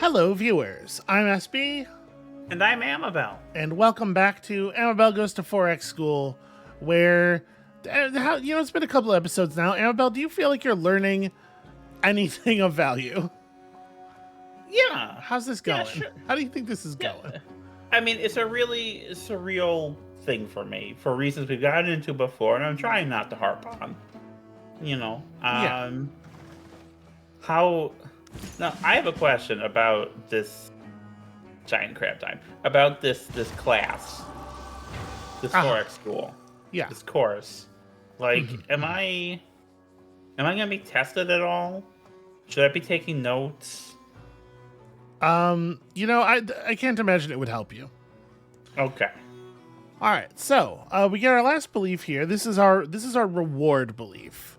Hello, viewers. I'm SB, And I'm Amabel. and welcome back to Amabel Goes to 4X School, where, it's been a couple of episodes now. Amabel, do you feel like you're learning anything of value? Yeah. How's this Yeah, going? sure. How do you think this is Yeah. going? I mean, it's a really surreal thing for me for reasons we've gotten into before, and I'm trying not to harp on. You know, Yeah. how. Now, I have a question about this giant crab time, about this class, this Uh-huh. 4X school, Yeah. this course. Like, am I gonna be tested at all? Should I be taking notes? I can't imagine it would help you. Okay. All right, so we get our last belief here. This is our reward belief.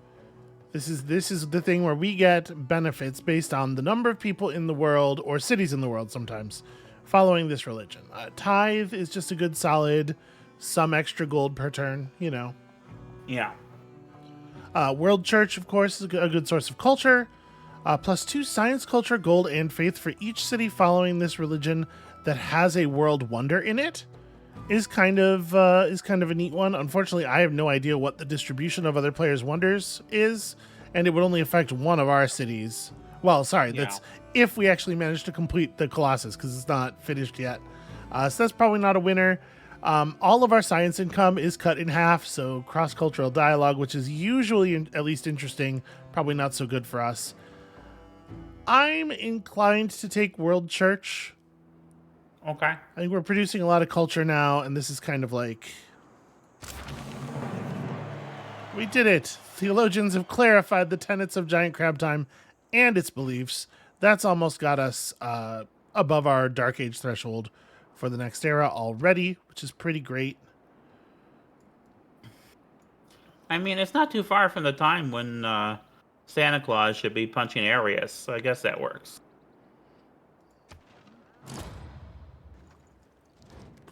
This is the thing where we get benefits based on the number of people in the world, or cities in the world sometimes, following this religion. Tithe is just a good solid, some extra gold per turn, Yeah. World Church, of course, is a good source of culture. +2 science, culture, gold, and faith for each city following this religion that has a world wonder in it is kind of a neat one. Unfortunately, I have no idea what the distribution of other players' wonders is, and it would only affect one of our cities. Well, sorry, Yeah. that's if we actually manage to complete the Colossus, because it's not finished yet. So that's probably not a winner. All of our science income is cut in half, so cross-cultural dialogue, which is usually at least interesting, probably not so good for us. I'm inclined to take World Church. Okay. I think we're producing a lot of culture now, and this is kind of like... We did it! Theologians have clarified the tenets of Giant Crab Time and its beliefs. That's almost got us above our Dark Age threshold for the next era already, which is pretty great. I mean, it's not too far from the time when Santa Claus should be punching Arius, so I guess that works.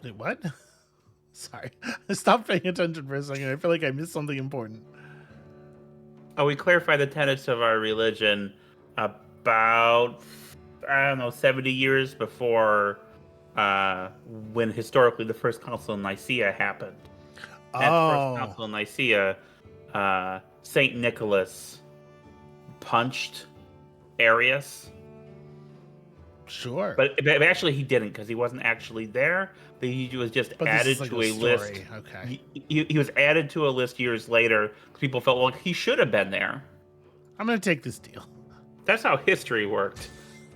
Wait, what? Sorry. I stopped paying attention for a second. I feel like I missed something important. Oh, we clarified the tenets of our religion about, I don't know, 70 years before when historically the First Council of Nicaea happened. At the First Oh, Council of Nicaea, St. Nicholas punched Arius. sure. But actually, he didn't because he wasn't actually there. But he was just But this added is like to a a story. list. Okay. He was added to a list years later. People felt, well, he should have been there. I'm going to take this deal. That's how history worked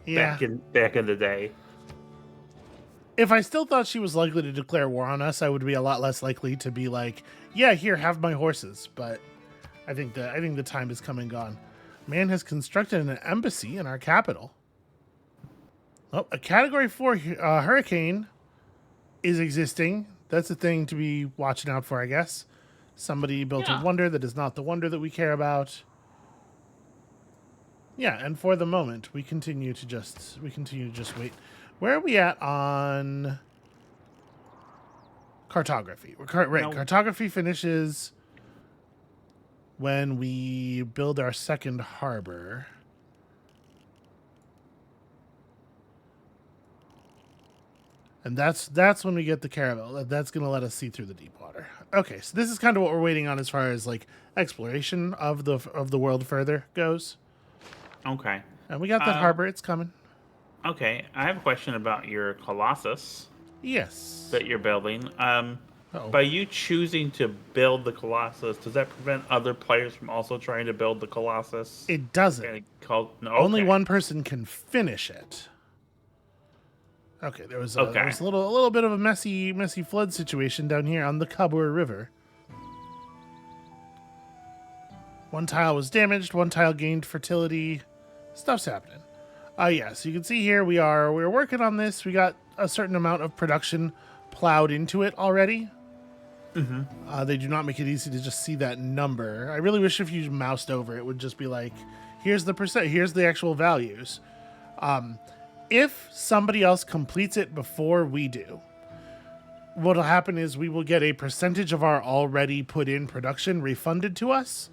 Yeah. back in the day. If I still thought she was likely to declare war on us, I would be a lot less likely to be like, yeah, here, have my horses. But I think the time has come and gone. Man has constructed an embassy in our capital. Oh, a Category 4 hurricane is existing. That's a thing to be watching out for, I guess. Somebody built a Yeah. wonder that is not the wonder that we care about. Yeah, and for the moment, we continue to just wait. Where are we at on cartography? No. Cartography finishes when we build our second harbor. And that's when we get the caravel. That's going to let us see through the deep water. Okay, so this is kind of what we're waiting on as far as like exploration of the world further goes. Okay. And we got that harbor. It's coming. Okay. I have a question about your Colossus Yes. that you're building. Uh-oh. By you choosing to build the Colossus, does that prevent other players from also trying to build the Colossus? It doesn't. No, Only okay. one person can finish it. Okay, there was a Okay. little bit of a messy flood situation down here on the Kabur River. One tile was damaged, one tile gained fertility. Stuff's happening. Yeah, so you can see here we're working on this. We got a certain amount of production plowed into it already. They do not make it easy to just see that number. I really wish if you moused over, it would just be like, here's the percent, here's the actual values. If somebody else completes it before we do, what'll happen is we will get a percentage of our already put in production refunded to us.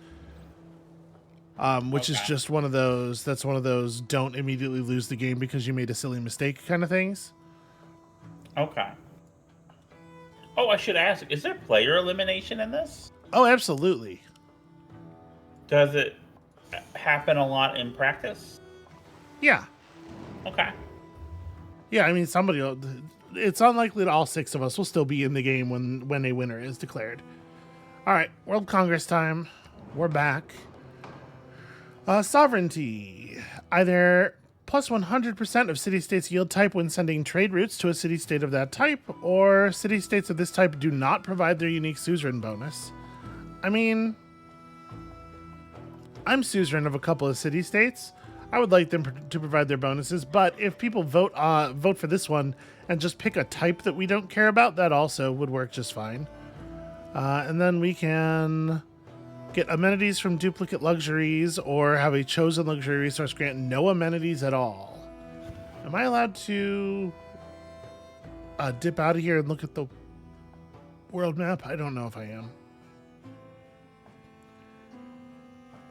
which is Okay. just one of those. That's one of those don't immediately lose the game because you made a silly mistake kind of things. Okay. Oh, I should ask, is there player elimination in this? Oh, absolutely. Does it happen a lot in practice? Yeah. Okay. Yeah, I mean, it's unlikely that all 6 of us will still be in the game when a winner is declared. All right, World Congress time. We're back. Sovereignty. Either plus 100% of city-states yield type when sending trade routes to a city-state of that type, or city-states of this type do not provide their unique suzerain bonus. I mean, I'm suzerain of a couple of city-states. I would like them to provide their bonuses, but if people vote for this one and just pick a type that we don't care about, that also would work just fine. And then we can get amenities from duplicate luxuries or have a chosen luxury resource grant no amenities at all. Am I allowed to dip out of here and look at the world map? I don't know if I am.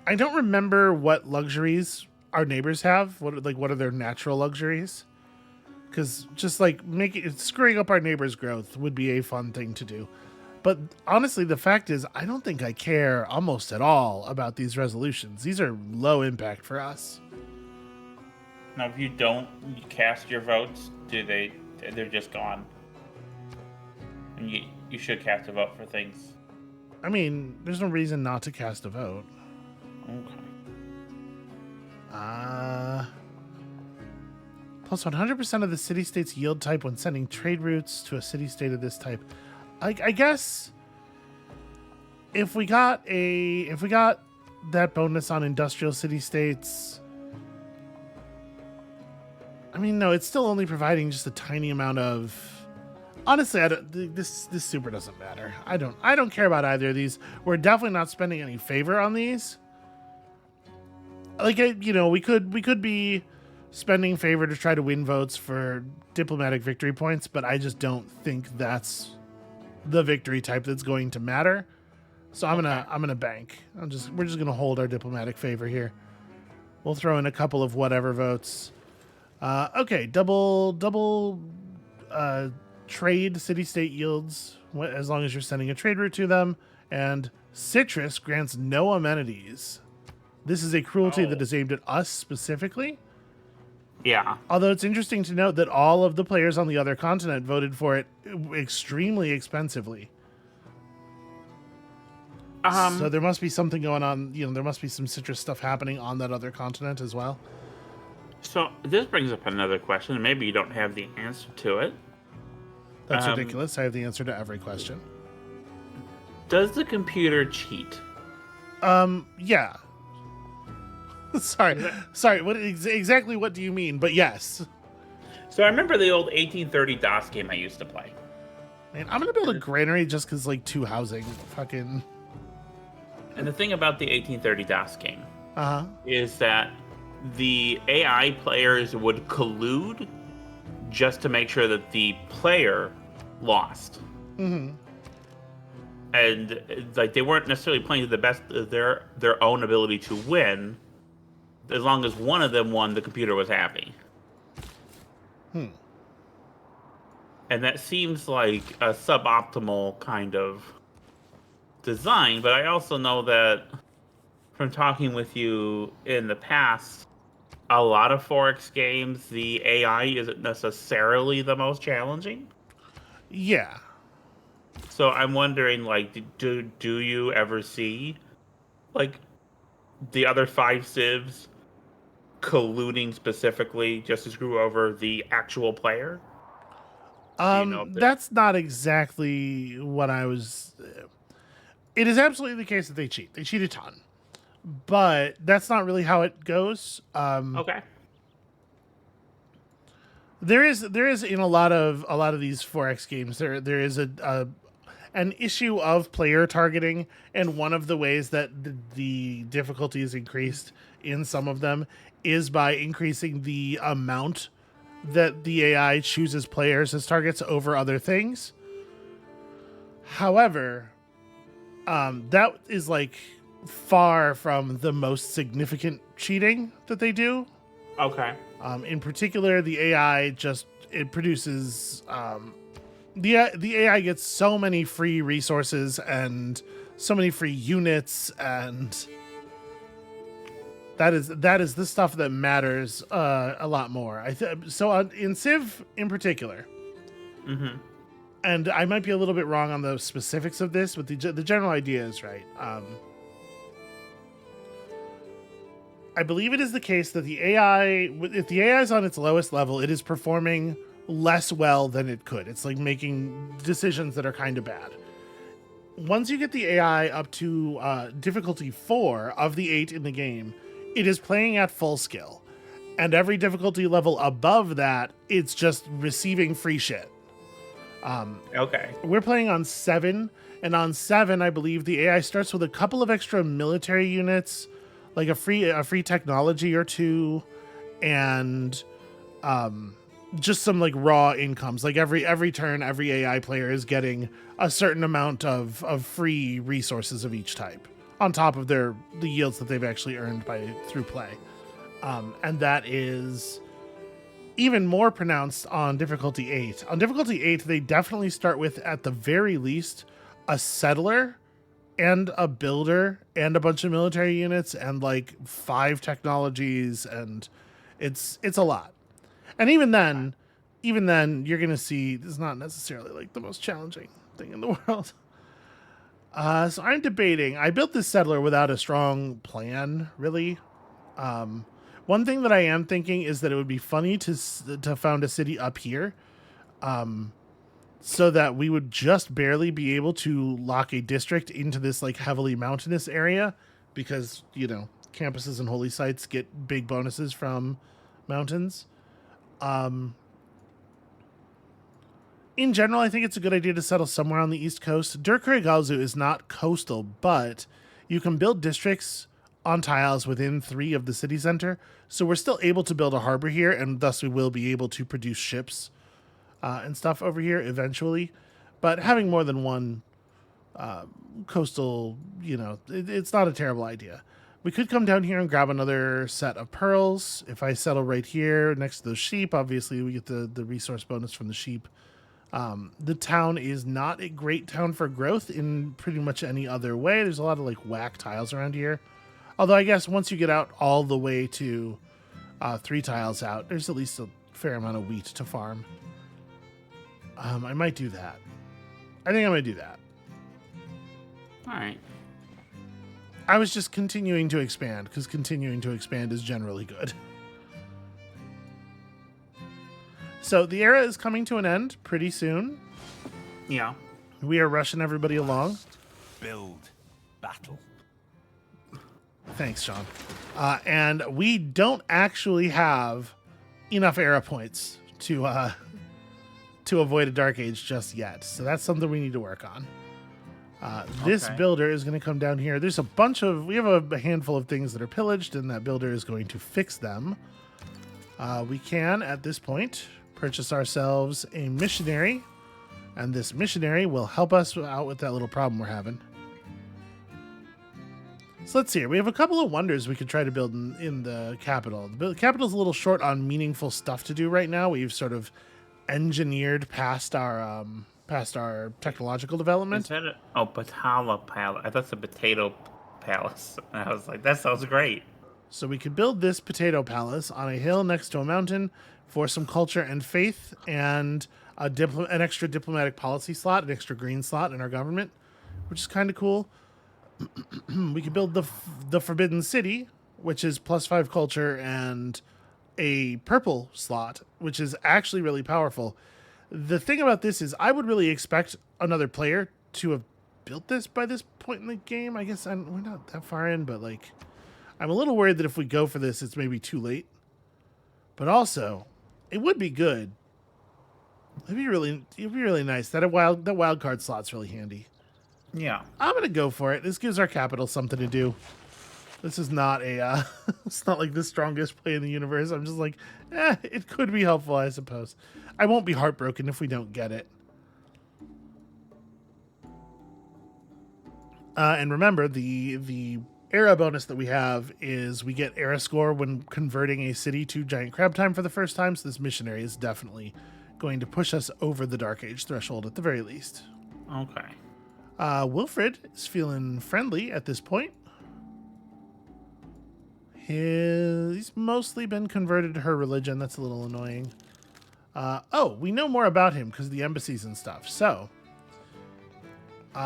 I don't remember what luxuries our neighbors have. What are their natural luxuries? Because just like screwing up our neighbors' growth would be a fun thing to do. But honestly, the fact is, I don't think I care almost at all about these resolutions. These are low impact for us. Now, if you don't cast your votes, they're just gone? And you should cast a vote for things. I mean, there's no reason not to cast a vote. Okay. Plus 100% of the city-states yield type when sending trade routes to a city-state of this type. I guess if we got that bonus on industrial city-states, I mean, no, it's still only providing just a tiny amount of. Honestly, this super doesn't matter. I don't care about either of these. We're definitely not spending any favor on these. Like, we could be spending favor to try to win votes for diplomatic victory points, but I just don't think that's the victory type that's going to matter. So I'm gonna bank. We're just gonna hold our diplomatic favor here. We'll throw in a couple of whatever votes. Okay, double trade city-state yields as long as you're sending a trade route to them, and citrus grants no amenities. This is a cruelty that is aimed at us specifically. Yeah. Although it's interesting to note that all of the players on the other continent voted for it extremely expensively. So there must be something going on. There must be some citrus stuff happening on that other continent as well. So this brings up another question, and maybe you don't have the answer to it. That's ridiculous. I have the answer to every question. Does the computer cheat? Yeah. Sorry. Exactly what do you mean? But yes. So I remember the old 1830 DOS game I used to play. Man, I'm gonna build a granary just because, like, 2 housing. Fucking. And the thing about the 1830 DOS game Uh-huh. is that the AI players would collude just to make sure that the player lost. Mm-hmm. And like they weren't necessarily playing to the best of their own ability to win. As long as one of them won, the computer was happy. And that seems like a suboptimal kind of design, but I also know that from talking with you in the past, a lot of Forex games, the AI isn't necessarily the most challenging. Yeah. So I'm wondering, like, do you ever see, like, the other 5 civs colluding specifically just to screw over the actual player? That's not exactly what I was. It is absolutely the case that they cheat. They cheat a ton, but that's not really how it goes. Okay. There is in a lot of these Forex games there is an issue of player targeting, and one of the ways that the difficulty is increased in some of them is by increasing the amount that the AI chooses players as targets over other things. However, that is like far from the most significant cheating that they do. Okay. In particular, the AI it produces the AI gets so many free resources and so many free units, and that is the stuff that matters a lot more. In Civ in particular, and I might be a little bit wrong on the specifics of this, but the general idea is right. I believe it is the case that the AI, if the AI is on its lowest level, it is performing less well than it could. It's like making decisions that are kind of bad. Once you get the AI up to difficulty 4 of the 8 in the game, it is playing at full skill. And every difficulty level above that, it's just receiving free shit. Okay. We're playing on 7, and on 7, I believe the AI starts with a couple of extra military units, like a free technology or two, and just some like raw incomes. Like every turn, every AI player is getting a certain amount of free resources of each type on top of the yields that they've actually earned through play. And that is even more pronounced on difficulty 8. On difficulty 8, they definitely start with, at the very least, a settler and a builder and a bunch of military units and like 5 technologies, and it's a lot. And even then you're gonna see it's not necessarily like the most challenging thing in the world. So I'm debating. I built this settler without a strong plan, really. One thing that I am thinking is that it would be funny to found a city up here, so that we would just barely be able to lock a district into this like heavily mountainous area, because campuses and holy sites get big bonuses from mountains. In general, I think it's a good idea to settle somewhere on the East Coast. Durkurigalzu is not coastal, but you can build districts on tiles within 3 of the city center, so we're still able to build a harbor here, and thus we will be able to produce ships and stuff over here eventually. But having more than one coastal, it's not a terrible idea. We could come down here and grab another set of pearls. If I settle right here next to those sheep, obviously we get the resource bonus from the sheep. The town is not a great town for growth in pretty much any other way. There's a lot of like whack tiles around here. Although I guess once you get out all the way to 3 tiles out, there's at least a fair amount of wheat to farm. I might do that. I think I might do that. All right. I was just continuing to expand, because continuing to expand is generally good. So the era is coming to an end pretty soon. Yeah. We are rushing everybody along. Build. Battle. Thanks, Sean. And we don't actually have enough era points to avoid a dark age just yet. So that's something we need to work on. This builder is going to come down here. We have a handful of things that are pillaged, and that builder is going to fix them. We can, at this point, purchase ourselves a missionary, and this missionary will help us out with that little problem we're having. So let's see here. We have a couple of wonders we could try to build in the capital. The capital's a little short on meaningful stuff to do right now. We've sort of engineered past our technological development. Is that Patala Palace? I thought it's a potato palace. And I was like, that sounds great. So we could build this potato palace on a hill next to a mountain for some culture and faith, and an extra diplomatic policy slot, an extra green slot in our government, which is kind of cool. We could build the Forbidden City, which is +5 culture and a purple slot, which is actually really powerful. The thing about this is I would really expect another player to have built this by this point in the game. I guess we're not that far in, but like, I'm a little worried that if we go for this, it's maybe too late. But also, it would be good. It'd be really nice. That wild card slot's really handy. Yeah. I'm gonna go for it. This gives our capital something to do. This is not it's not like the strongest play in the universe. I'm just like, it could be helpful, I suppose. I won't be heartbroken if we don't get it. And remember, the era bonus that we have is we get era score when converting a city to giant crab time for the first time. So this missionary is definitely going to push us over the Dark Age threshold at the very least. Okay. Wilfred is feeling friendly at this point. He's mostly been converted to her religion. That's a little annoying. We know more about him because of the embassies and stuff. So,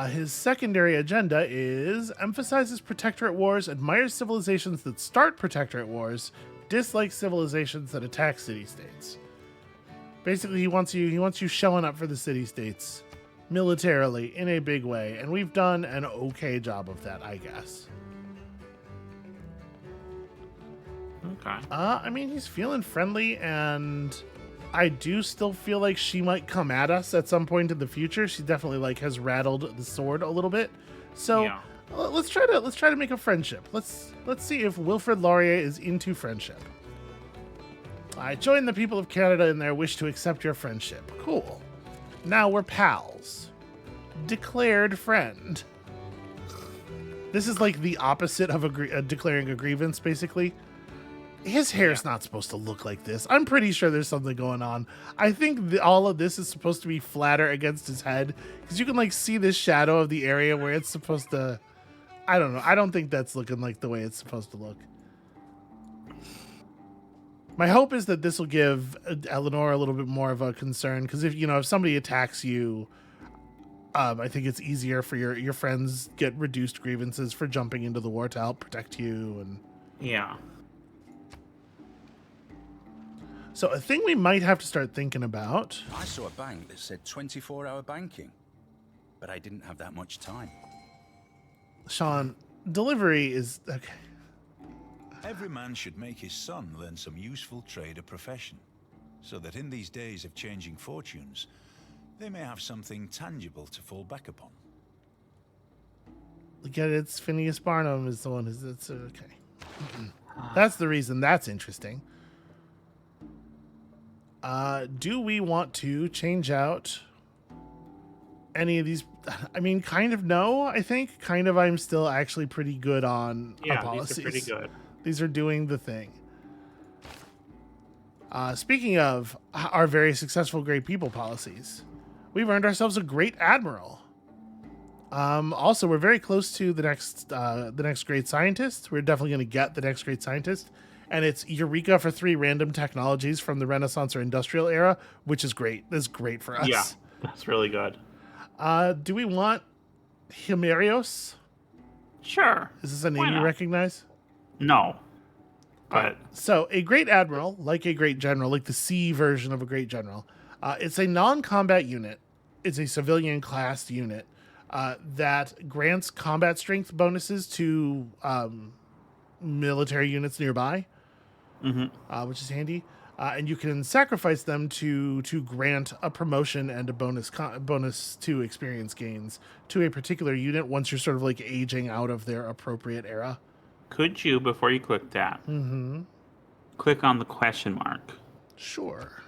his secondary agenda is emphasizes protectorate wars, admires civilizations that start protectorate wars, dislikes civilizations that attack city-states. Basically, he wants you showing up for the city-states militarily in a big way, and we've done an okay job of that, I guess. Okay. I mean, he's feeling friendly, and I do still feel like she might come at us at some point in the future. She definitely has rattled the sword a little bit. So Yeah. let's try to make a friendship. Let's see if Wilfred Laurier is into friendship. I join the people of Canada in their wish to accept your friendship. Cool. Now we're pals. Declared friend. This is like the opposite of declaring a grievance, basically. His hair's not supposed to look like this. I'm pretty sure there's something going on. I think all of this is supposed to be flatter against his head, because you can see this shadow of the area where it's supposed to. I don't know. I don't think that's looking like the way it's supposed to look. My hope is that this will give Eleanor a little bit more of a concern, because if somebody attacks you, I think it's easier for your friends get reduced grievances for jumping into the war to help protect you. And Yeah. so a thing we might have to start thinking about. I saw a bank that said 24-hour banking, but I didn't have that much time. Sean, delivery is okay. Every man should make his son learn some useful trade or profession, so that in these days of changing fortunes, they may have something tangible to fall back upon. Get it? It's Phineas Barnum is the one who's it's okay. That's the reason that's interesting. Do we want to change out any of these? I mean, kind of no, I think. Kind of I'm still actually pretty good on our policies. These are pretty good. These are doing the thing. Speaking of our very successful Great People policies, we've earned ourselves a Great Admiral. Also, we're very close to the next Great Scientist. We're definitely going to get the next Great Scientist. And it's Eureka for 3 random technologies from the Renaissance or Industrial era, which is great. That's great for us. Yeah, that's really good. Do we want Himerios? Sure. Is this a Why name you not? recognize? No. But So a Great Admiral, like a Great General, like the C version of a Great General, it's a non-combat unit. It's a civilian class unit that grants combat strength bonuses to military units nearby, which is handy. And you can sacrifice them to grant a promotion and a bonus to experience gains to a particular unit once you're sort of aging out of their appropriate era. could you, before you click that, click on the question mark? Sure.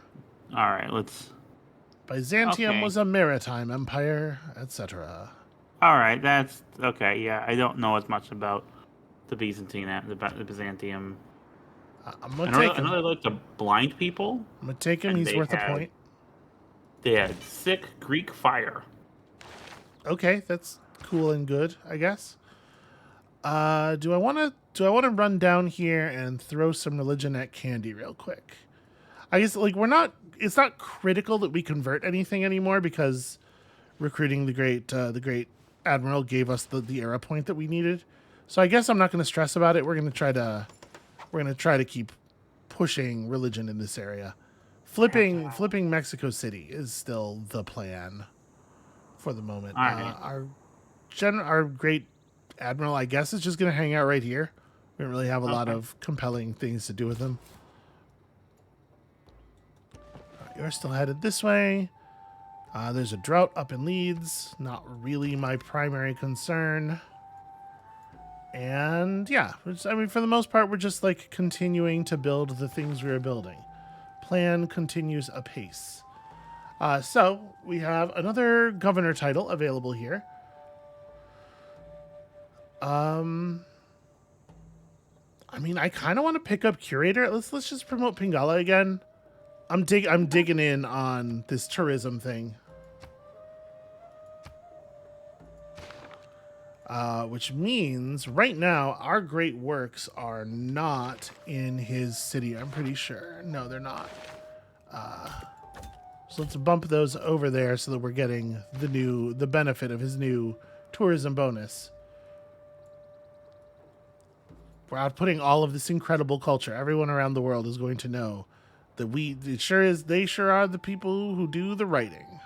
All right, let's. Byzantium Okay. was a maritime empire, etc. All right, that's okay. Yeah, I don't know as much about the the Byzantium. I'm I gonna know, take I him. know they like the blind people. I'm gonna take him. and He's they worth a had- point. They had sick Greek fire. Okay, that's cool and good, I guess. Do I want to run down here and throw some religion at Candy real quick? I guess we're not. It's not critical that we convert anything anymore because recruiting the great admiral gave us the era point that we needed. So I guess I'm not going to stress about it. We're going to try to keep pushing religion in this area. Flipping Mexico City is still the plan for the moment. All right. Our great admiral, I guess, is just going to hang out right here. We don't really have a lot of compelling things to do with him. You're still headed this way. There's a drought up in Leeds. Not really my primary concern. And yeah, for the most part, we're just continuing to build the things we were building. Plan continues apace. So we have another governor title available here. I mean, I kind of want to pick up Curator. Let's just promote Pingala again. I'm digging in on this tourism thing. Which means right now our great works are not in his city. I'm pretty sure. No, they're not. So let's bump those over there so that we're getting the benefit of his new tourism bonus. We're outputting all of this incredible culture. Everyone around the world is going to know that they sure are the people who do the writing.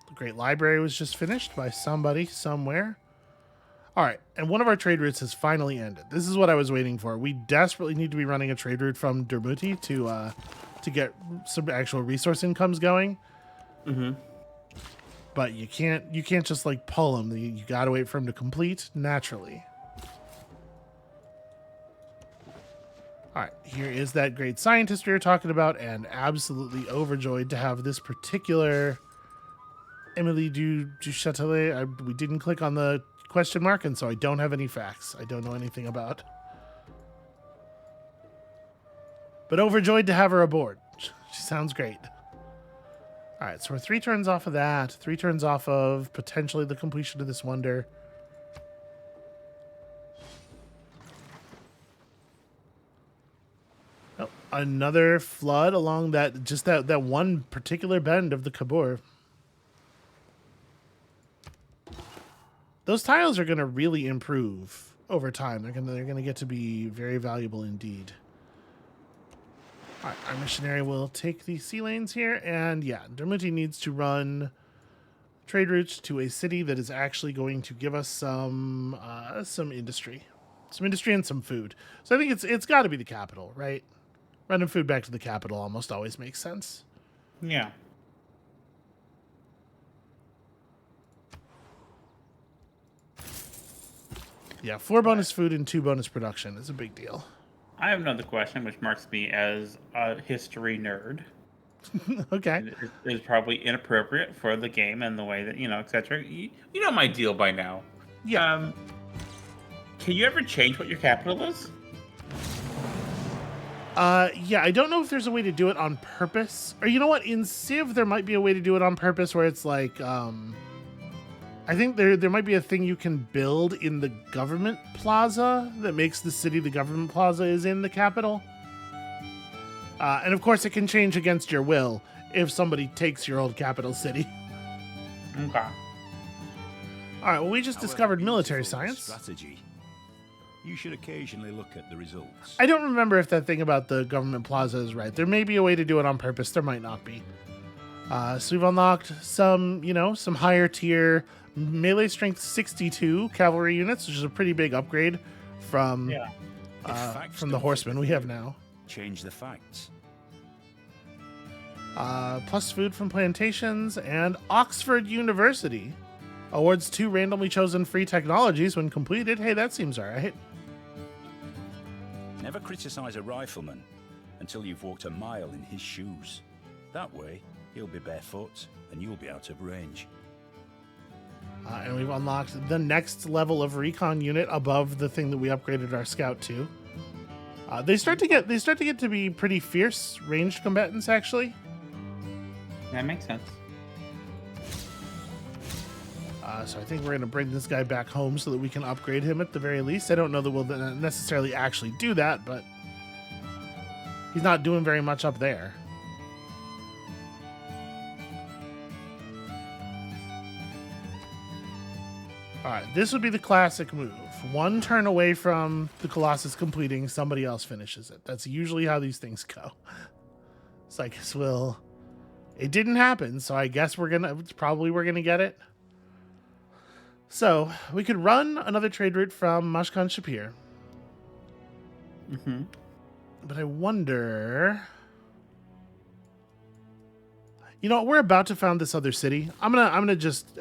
The Great Library was just finished by somebody somewhere. All right, and one of our trade routes has finally ended. This is what I was waiting for. We desperately need to be running a trade route from Dermuti to get some actual resource incomes going. Mm-hmm. But you can't just like pull them. You gotta wait for them to complete naturally. All right, here is that great scientist we were talking about, and absolutely overjoyed to have this particular Emily du Châtelet. We didn't click on the question mark, and so I don't have any facts. I don't know anything about. But overjoyed to have her aboard. She sounds great. All right, so we're 3 turns off of that. 3 turns off of potentially the completion of this wonder. Oh, another flood along that one particular bend of the Kabur. Those tiles are going to really improve over time. They're going to get to be very valuable indeed. All right, our missionary will take the sea lanes here, and yeah, Dermuti needs to run trade routes to a city that is actually going to give us some industry and some food. So I think it's got to be the capital, right? Running food back to the capital almost always makes sense. Yeah. Yeah, 4 bonus food and 2 bonus production is a big deal. I have another question, which marks me as a history nerd. Okay. It is probably inappropriate for the game and the way that, etc. You know my deal by now. Yeah. Can you ever change what your capital is? Yeah, I don't know if there's a way to do it on purpose. Or you know what? In Civ, there might be a way to do it on purpose where it's like, I think there might be a thing you can build in the government plaza that makes the city the government plaza is in the capital. And of course, it can change against your will if somebody takes your old capital city. Okay. All right, well, we just discovered military science. Strategy. You should occasionally look at the results. I don't remember if that thing about the government plaza is right. There may be a way to do it on purpose. There might not be. So we've unlocked some higher tier melee strength 62 cavalry units, which is a pretty big upgrade from the horsemen we have now. Change the facts. Plus food from plantations, and Oxford University awards 2 randomly chosen free technologies when completed. Hey, that seems all right. Never criticize a rifleman until you've walked a mile in his shoes. That way, he'll be barefoot and you'll be out of range. And we've unlocked the next level of recon unit above the thing that we upgraded our scout to. They start to get to be pretty fierce ranged combatants, actually. That makes sense. So I think we're going to bring this guy back home so that we can upgrade him at the very least. I don't know that we'll necessarily actually do that, but he's not doing very much up there. All right, this would be the classic move. 1 turn away from the Colossus completing, somebody else finishes it. That's usually how these things go. So I guess it didn't happen, so I guess we're gonna get it. So we could run another trade route from Mashkan Shapir. Mm-hmm. But I wonder. You know, we're about to found this other city. I'm gonna just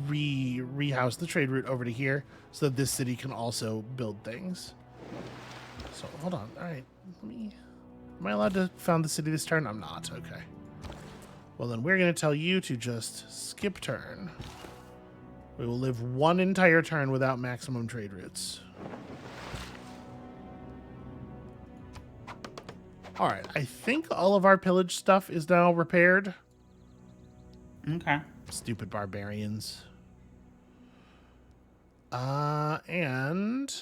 rehouse the trade route over to here so that this city can also build things. So hold on. All right, am I allowed to found the city this turn? I'm not. Okay. Well, then we're gonna tell you to just skip turn. We will live one entire turn without maximum trade routes. All right, I think all of our pillage stuff is now repaired. Okay. Stupid barbarians. And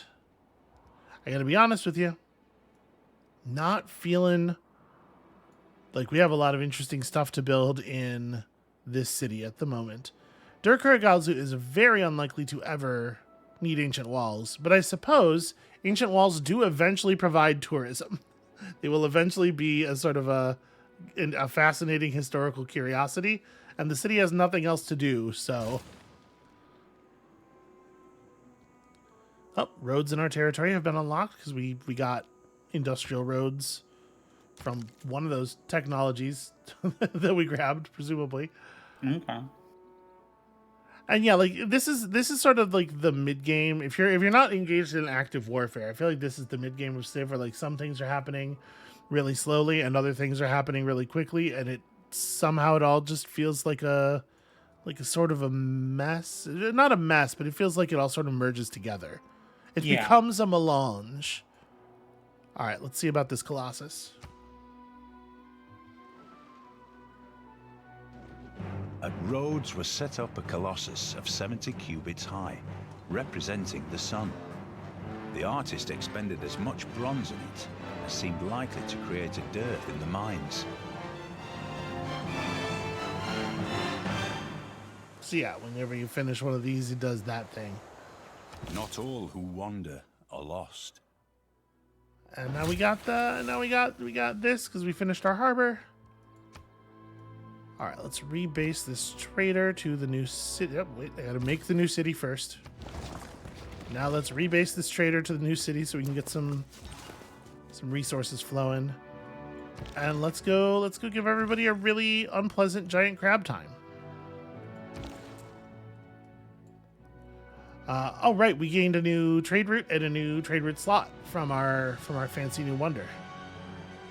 I gotta be honest with you. Not feeling like we have a lot of interesting stuff to build in this city at the moment. Dur-Kurgalzu is very unlikely to ever need ancient walls, but I suppose ancient walls do eventually provide tourism. They will eventually be a sort of a fascinating historical curiosity, and the city has nothing else to do, so... Oh, roads in our territory have been unlocked because we got industrial roads from one of those technologies that we grabbed, presumably. Okay. And yeah, like this is sort of like the mid game. If you're not engaged in active warfare, I feel like this is the mid game of Civ, where like some things are happening really slowly and other things are happening really quickly, and it all just feels like a sort of a mess. Not a mess, but it feels like it all sort of merges together. It becomes a melange. All right, let's see about this Colossus. At Rhodes was set up a colossus of 70 cubits high, representing the sun. The artist expended as much bronze in it as seemed likely to create a dearth in the mines. So yeah, whenever you finish one of these, it does that thing. Not all who wander are lost. And now we got this because we finished our harbor. All right, let's rebase this trader to the new city. Oh, wait, I gotta make the new city first. Now let's rebase this trader to the new city so we can get some resources flowing. And let's go give everybody a really unpleasant giant crab time. Oh right, we gained a new trade route and a new trade route slot from our fancy new wonder.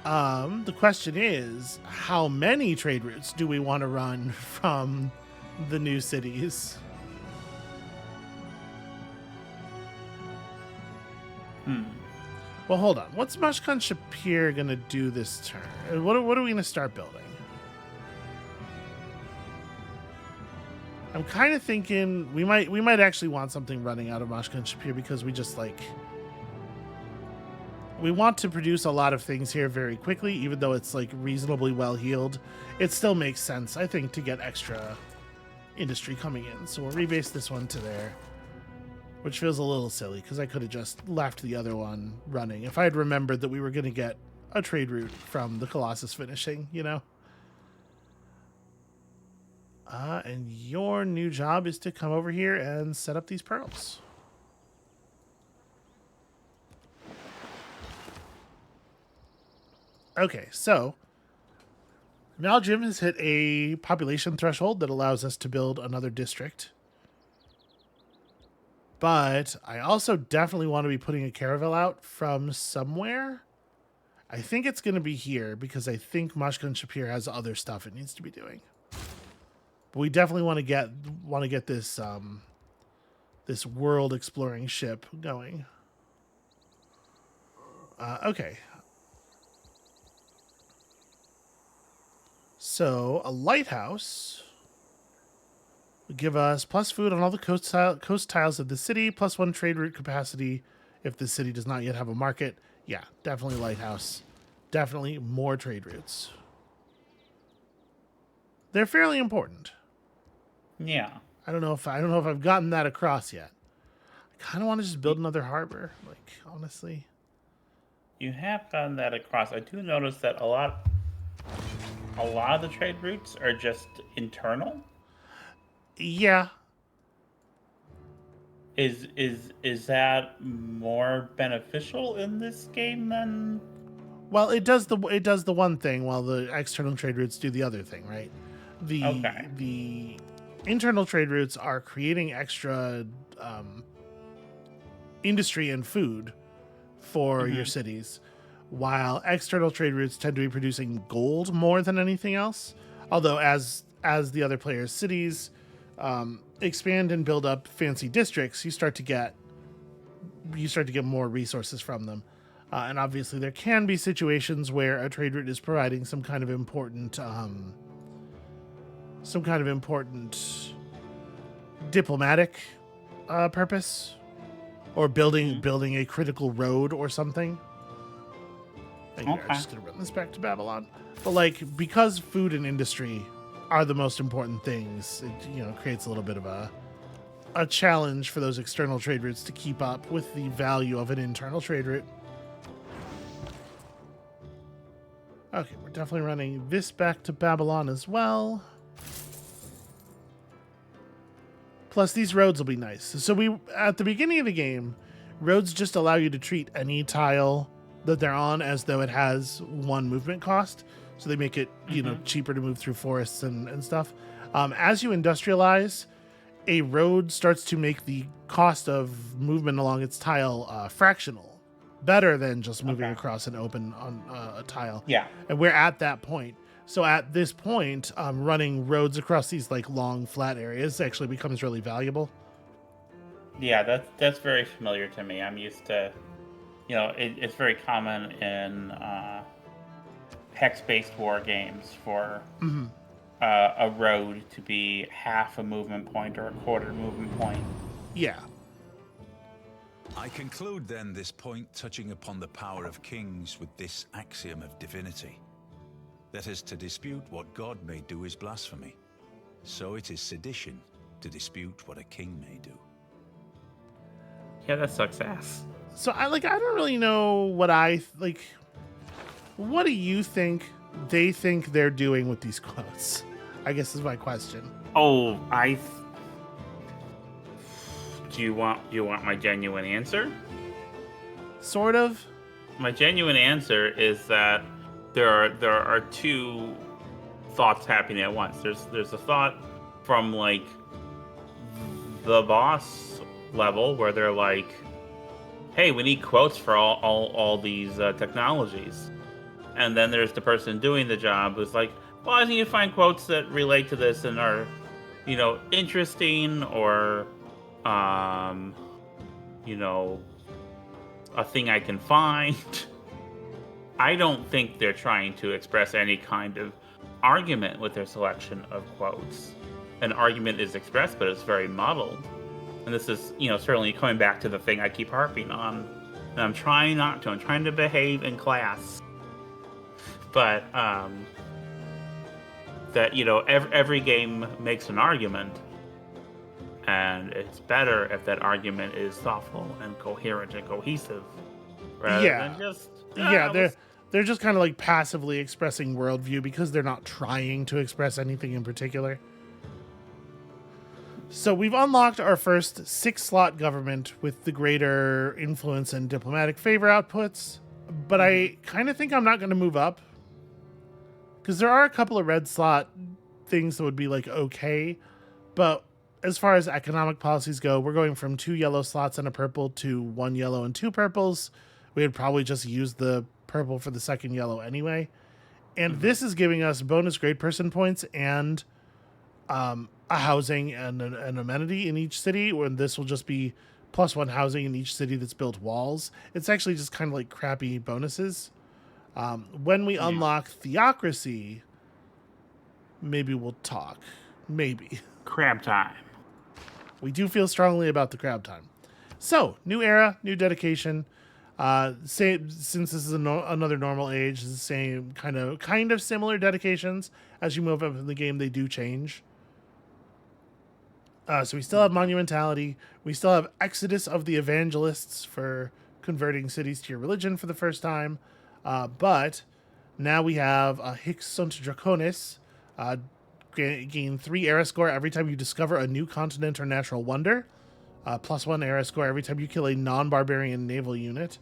The question is, how many trade routes do we want to run from the new cities? Well, hold on. What's Mashkan Shapir gonna do this turn? What are we gonna start building? I'm kind of thinking we might actually want something running out of Mashkan Shapir because we just like we want to produce a lot of things here very quickly, even though it's like reasonably well healed. It still makes sense, I think, to get extra industry coming in. So we'll rebase this one to there, which feels a little silly because I could have just left the other one running if I had remembered that we were going to get a trade route from the Colossus finishing, you know? And your new job is to come over here and set up these pearls. Okay, so Maljim has hit a population threshold that allows us to build another district. But I also definitely want to be putting a caravel out from somewhere. I think it's going to be here because I think Mashkan Shapir has other stuff it needs to be doing. But we definitely want to get this this world exploring ship going. Okay. So a lighthouse would give us plus food on all the coast tiles of the city, plus 1 trade route capacity if the city does not yet have a market. Yeah, definitely lighthouse. Definitely more trade routes. They're fairly important. Yeah. I don't know if I've gotten that across yet. I kind of want to just build another harbor, like honestly. You have gotten that across. I do notice that a lot of the trade routes are just internal. Yeah. Is that more beneficial in this game than? Well, it does the one thing while the external trade routes do the other thing, right? The internal trade routes are creating extra industry and food for your cities, while external trade routes tend to be producing gold more than anything else. Although as the other players' cities expand and build up fancy districts, you start to get more resources from them. And obviously there can be situations where a trade route is providing some kind of important diplomatic purpose, or building a critical road or something. I'm just gonna run this back to Babylon. But like, because food and industry are the most important things, it creates a little bit of a challenge for those external trade routes to keep up with the value of an internal trade route. Okay, we're definitely running this back to Babylon as well. Plus, these roads will be nice. So at the beginning of the game, roads just allow you to treat any tile that they're on as though it has one movement cost. So they make it, cheaper to move through forests and stuff. As you industrialize, a road starts to make the cost of movement along its tile fractional, better than just moving across an open on a tile. Yeah. And we're at that point. So at this point, running roads across these like long flat areas actually becomes really valuable. Yeah, that's very familiar to me. I'm used to, it's very common in hex-based war games for a road to be half a movement point or a quarter movement point. Yeah. I conclude then this point touching upon the power of kings with this axiom of divinity. That is, to dispute what God may do is blasphemy. So it is sedition to dispute what a king may do. Yeah, that sucks ass. So I don't really know what what do you think they think they're doing with these quotes? I guess is my question. Oh, do you want my genuine answer? Sort of. My genuine answer is that there are two thoughts happening at once. There's a thought from like the boss level where they're like, hey, we need quotes for all these technologies. And then there's the person doing the job who's like, well, I need to find quotes that relate to this and are, interesting or, a thing I can find. I don't think they're trying to express any kind of argument with their selection of quotes. An argument is expressed, but it's very muddled. And this is, certainly coming back to the thing I keep harping on. And I'm trying not to. I'm trying to behave in class. But, that, every game makes an argument. And it's better if that argument is thoughtful and coherent and cohesive. Rather than just... They're just kind of like passively expressing worldview because they're not trying to express anything in particular. So we've unlocked our first 6-slot government with the greater influence and diplomatic favor outputs, but I kind of think I'm not going to move up because there are a couple of red slot things that would be like okay, but as far as economic policies go, we're going from 2 yellow slots and a purple to 1 yellow and 2 purples. We would probably just use the purple for the second yellow anyway. And this is giving us bonus grade person points and a housing and an amenity in each city, when this will just be +1 housing in each city that's built walls. It's actually just kind of like crappy bonuses. When we unlock theocracy, maybe we'll talk. Maybe. Crab time. We do feel strongly about the crab time. So, new era, new dedication. Since this is another normal age, it's the same kind of similar dedications. As you move up in the game, they do change. So we still have monumentality. We still have Exodus of the Evangelists for converting cities to your religion for the first time. But now we have Hic Sunt Draconis. Gain 3 era score every time you discover a new continent or natural wonder. +1 era score every time you kill a non-barbarian naval unit.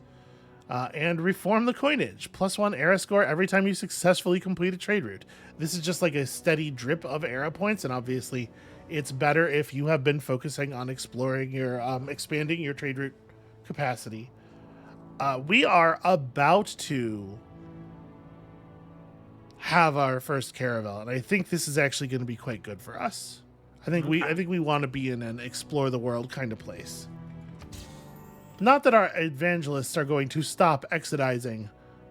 And reform the coinage. +1 era score every time you successfully complete a trade route. This is just like a steady drip of era points, and obviously it's better if you have been focusing on exploring your expanding your trade route capacity. We are about to have our first caravel, and I think this is actually going to be quite good for us. I think we want to be in an explore the world kind of place. Not that our evangelists are going to stop exodizing.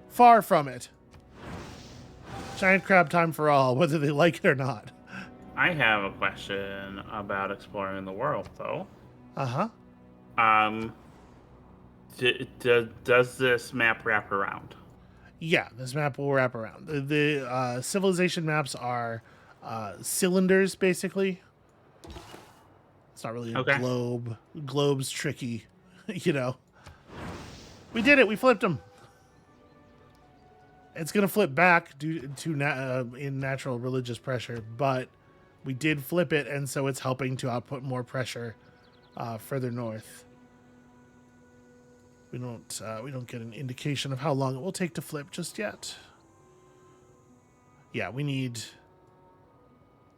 Far from it. Giant crab time for all, whether they like it or not. I have a question about exploring the world, though. Uh-huh. Does this map wrap around? Yeah, this map will wrap around. The civilization maps are cylinders, basically. It's not really a globe. Globe's tricky, you know. We did it. We flipped them. It's going to flip back due to in natural religious pressure, but we did flip it, and so it's helping to output more pressure further north. We don't get an indication of how long it will take to flip just yet. Yeah, we need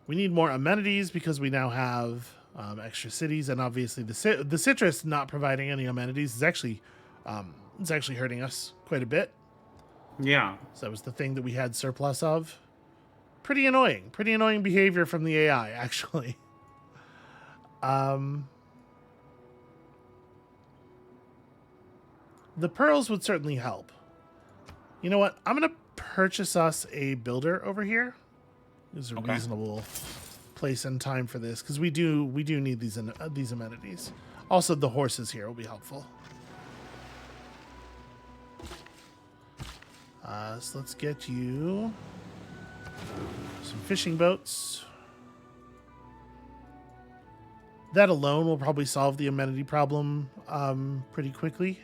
more amenities because we now have extra cities, and obviously the citrus not providing any amenities is actually hurting us quite a bit. Yeah. So that was the thing that we had surplus of. Pretty annoying behavior from the AI, actually. The pearls would certainly help. You know what? I'm going to purchase us a builder over here. This is a reasonable place and time for this, because we do need these amenities. Also, the horses here will be helpful. So let's get you some fishing boats. That alone will probably solve the amenity problem pretty quickly.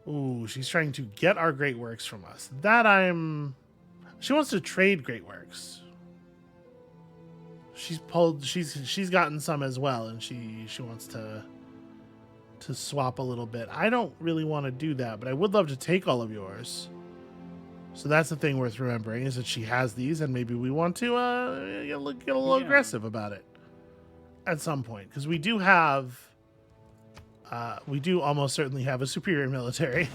Ooh, she's trying to get our great works from us. She wants to trade great works. She's gotten some as well, and she wants to swap a little bit. I don't really want to do that, but I would love to take all of yours. So that's the thing worth remembering, is that she has these, and maybe we want to get a little aggressive about it at some point, because we do almost certainly have a superior military.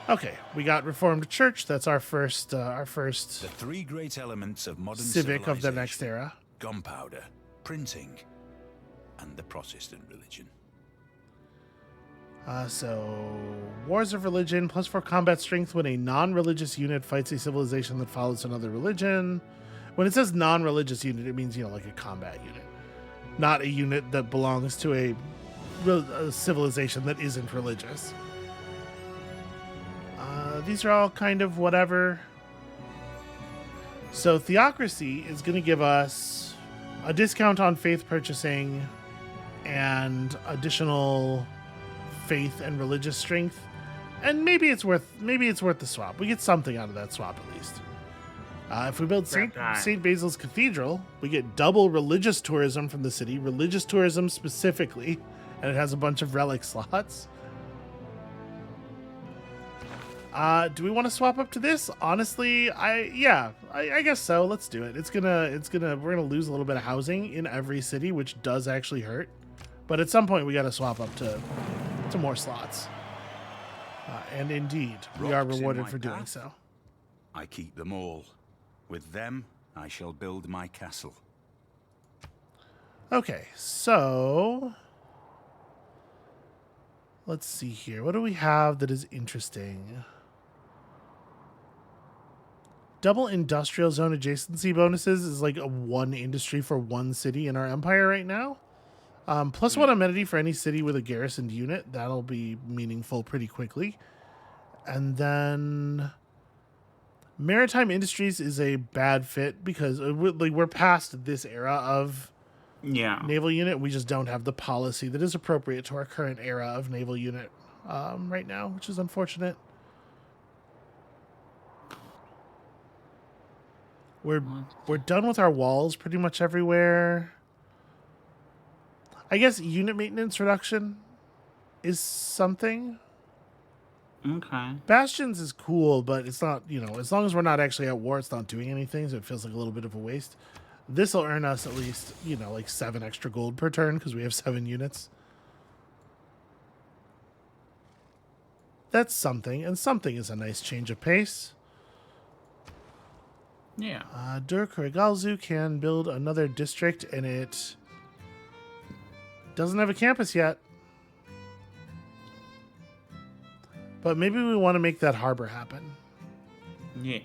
Okay, we got Reformed Church. That's our first The three great elements of modern civic of the civilization: next era. gunpowder, printing, and the Protestant religion. So, Wars of Religion, +4 combat strength when a non-religious unit fights a civilization that follows another religion. When it says non-religious unit, it means, like a combat unit. Not a unit that belongs to a civilization that isn't religious. These are all kind of whatever. So Theocracy is going to give us a discount on faith purchasing and additional faith and religious strength. And maybe it's worth the swap. We get something out of that swap at least. If we build St. Basil's Cathedral, we get double religious tourism from the city, religious tourism specifically, and it has a bunch of relic slots. Do we want to swap up to this? Honestly, I guess so. Let's do it. We're gonna lose a little bit of housing in every city, which does actually hurt. But at some point, we got to swap up to more slots. And indeed, we are rewarded for doing so. I keep them all. With them, I shall build my castle. Okay, so let's see here. What do we have that is interesting? Double industrial zone adjacency bonuses is like a one industry for one city in our empire right now. +1 amenity for any city with a garrisoned unit. That'll be meaningful pretty quickly. And then maritime industries is a bad fit because we're past this era of naval unit. We just don't have the policy that is appropriate to our current era of naval unit right now, which is unfortunate. We're done with our walls pretty much everywhere. I guess unit maintenance reduction is something. Okay. Bastions is cool, but it's not, as long as we're not actually at war, it's not doing anything, so it feels like a little bit of a waste. This will earn us at least, like 7 extra gold per turn because we have 7 units. that's something, and something is a nice change of pace. Yeah. Dirk Regalzu can build another district, and it doesn't have a campus yet. But maybe we want to make that harbor happen. Yeah.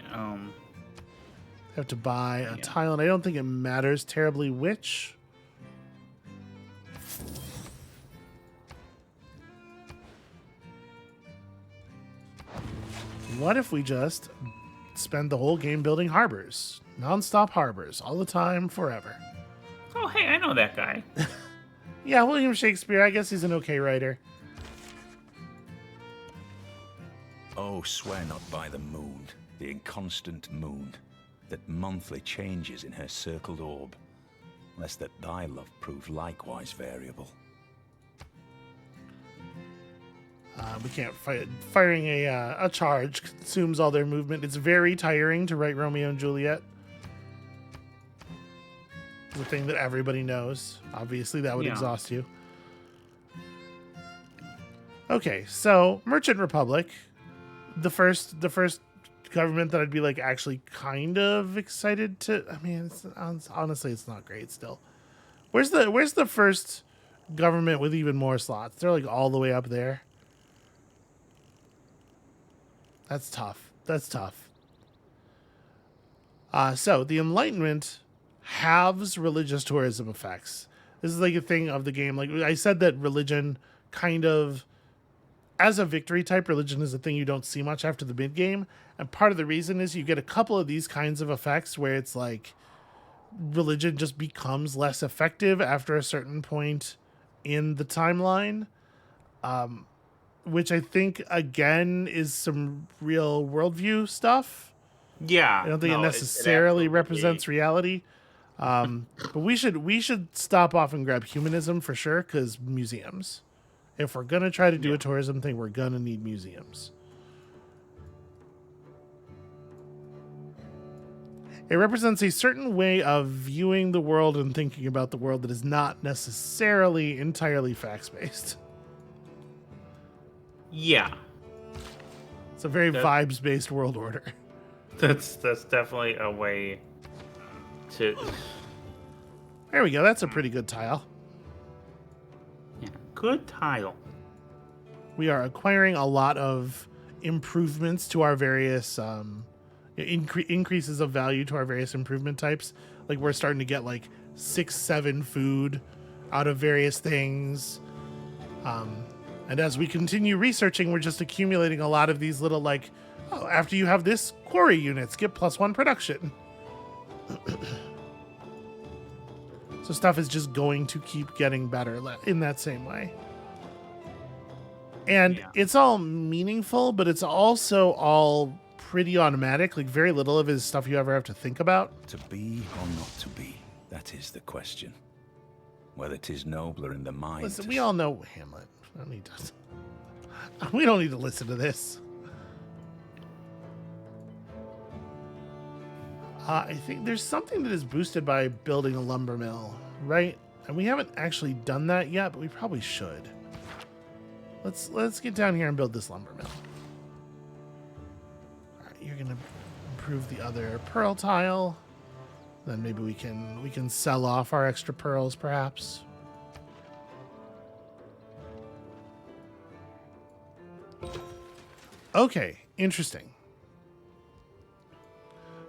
Have to buy a Yeah. tile, and I don't think it matters terribly which. What if we just spend the whole game building harbors? Non-stop harbors, all the time, forever. Oh, hey, I know that guy. Yeah, William Shakespeare, I guess he's an okay writer. Oh, swear not by the moon, the inconstant moon, that monthly changes in her circled orb, lest that thy love prove likewise variable. We can't fight. Firing a charge consumes all their movement. It's very tiring to write Romeo and Juliet. It's a thing that everybody knows. Obviously, that would Yeah. exhaust you. Okay, so Merchant Republic, the first government that I'd be like actually kind of excited to. I mean, honestly, it's not great still. Where's the first government with even more slots? They're like all the way up there. That's tough. That's tough. So the Enlightenment halves religious tourism effects. This is like a thing of the game. Like I said, that religion kind of, as a victory type, religion is a thing you don't see much after the mid game. And part of the reason is you get a couple of these kinds of effects where it's like religion just becomes less effective after a certain point in the timeline. Which I think, again, is some real worldview stuff. Yeah. I don't think it it necessarily absolutely represents reality. But we should stop off and grab humanism for sure, because museums. If we're going to try to do a tourism thing, we're going to need museums. It represents a certain way of viewing the world and thinking about the world that is not necessarily entirely facts-based. Yeah. It's a very vibes-based world order. That's definitely a way to. There we go. That's a pretty good tile. Yeah. Good tile. We are acquiring a lot of improvements to our various increases of value to our various improvement types. Like we're starting to get like 6-7 food out of various things. And as we continue researching, we're just accumulating a lot of these little like, oh, after you have this quarry units, get +1 production. So stuff is just going to keep getting better in that same way. And it's all meaningful, but it's also all pretty automatic. Like very little of it is stuff you ever have to think about. To be or not to be, that is the question. Whether 'tis nobler in the mind. Listen, to we all know Hamlet. We don't need to listen to this. I think there's something that is boosted by building a lumber mill, right? And we haven't actually done that yet, but we probably should. Let's get down here and build this lumber mill. All right, you're gonna improve the other pearl tile. Then maybe we can sell off our extra pearls, perhaps. Okay, interesting.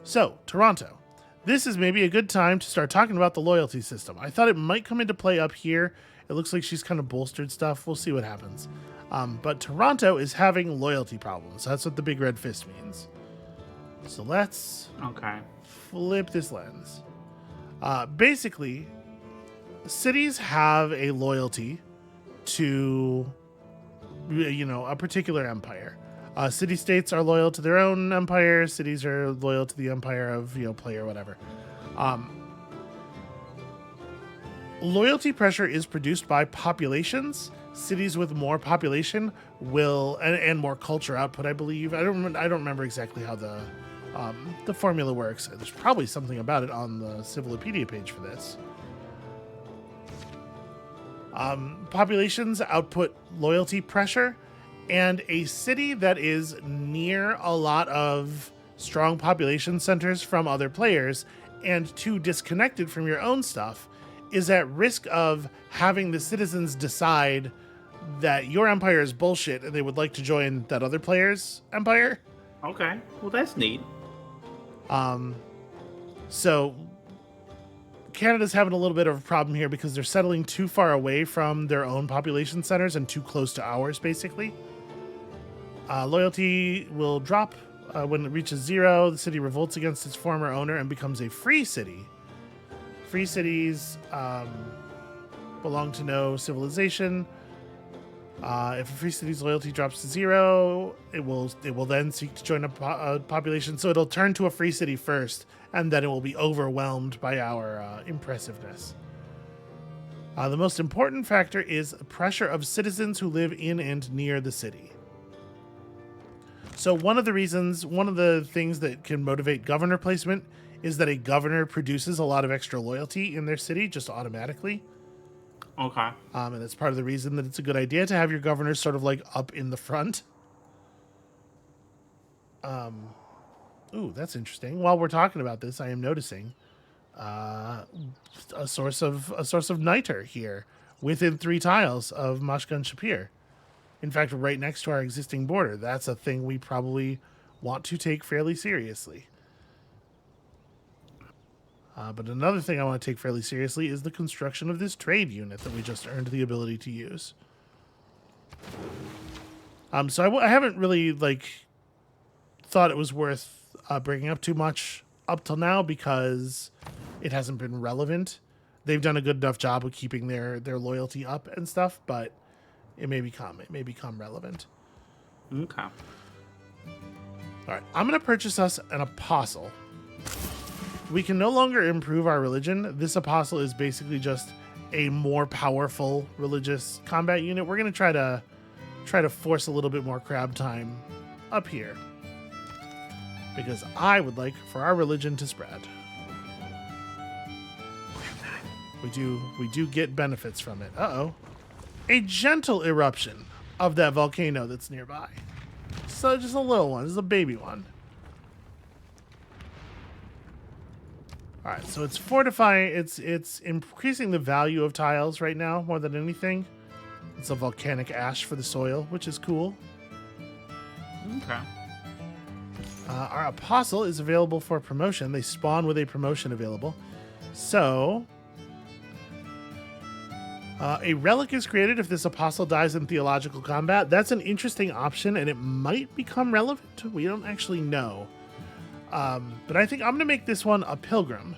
So, Toronto. This is maybe a good time to start talking about the loyalty system. I thought it might come into play up here. It looks like she's kind of bolstered stuff. We'll see what happens. But Toronto is having loyalty problems. That's what the big red fist means. So let's flip this lens. Basically, cities have a loyalty to, a particular empire. City-states are loyal to their own empire. Cities are loyal to the empire of, play or whatever. Loyalty pressure is produced by populations. Cities with more population will, and more culture output, I believe. I don't remember exactly how the formula works. There's probably something about it on the Civilopedia page for this. Populations output loyalty pressure, and a city that is near a lot of strong population centers from other players and too disconnected from your own stuff is at risk of having the citizens decide that your empire is bullshit and they would like to join that other player's empire. Okay. Well, that's neat. So Canada's having a little bit of a problem here because they're settling too far away from their own population centers and too close to ours, basically. Loyalty will drop when it reaches 0. The city revolts against its former owner and becomes a free city. Free cities belong to no civilization. If a free city's loyalty drops to 0, it will then seek to join a population. So it'll turn to a free city first, and then it will be overwhelmed by our impressiveness. The most important factor is pressure of citizens who live in and near the city. So one of the things that can motivate governor placement is that a governor produces a lot of extra loyalty in their city just automatically. Okay. And that's part of the reason that it's a good idea to have your governors sort of like up in the front. Ooh, that's interesting. While we're talking about this, I am noticing a source of niter here within 3 tiles of Mashgan Shapir. In fact, right next to our existing border. That's a thing we probably want to take fairly seriously. But another thing I want to take fairly seriously is the construction of this trade unit that we just earned the ability to use. So I haven't really thought it was worth bringing up too much up till now because it hasn't been relevant. They've done a good enough job of keeping their loyalty up and stuff, but it may become relevant. Okay. All right, I'm going to purchase us an apostle. We can no longer improve our religion. This apostle is basically just a more powerful religious combat unit. We're going to try to force a little bit more crab time up here because I would like for our religion to spread. We do get benefits from it. Uh-oh. A gentle eruption of that volcano that's nearby. So just a little one. This is a baby one. All right, so it's fortifying. It's increasing the value of tiles right now more than anything. It's a volcanic ash for the soil, which is cool. Okay. Our apostle is available for promotion. They spawn with a promotion available. So a relic is created if this apostle dies in theological combat. That's an interesting option, and it might become relevant. We don't actually know. But I think I'm going to make this one a pilgrim.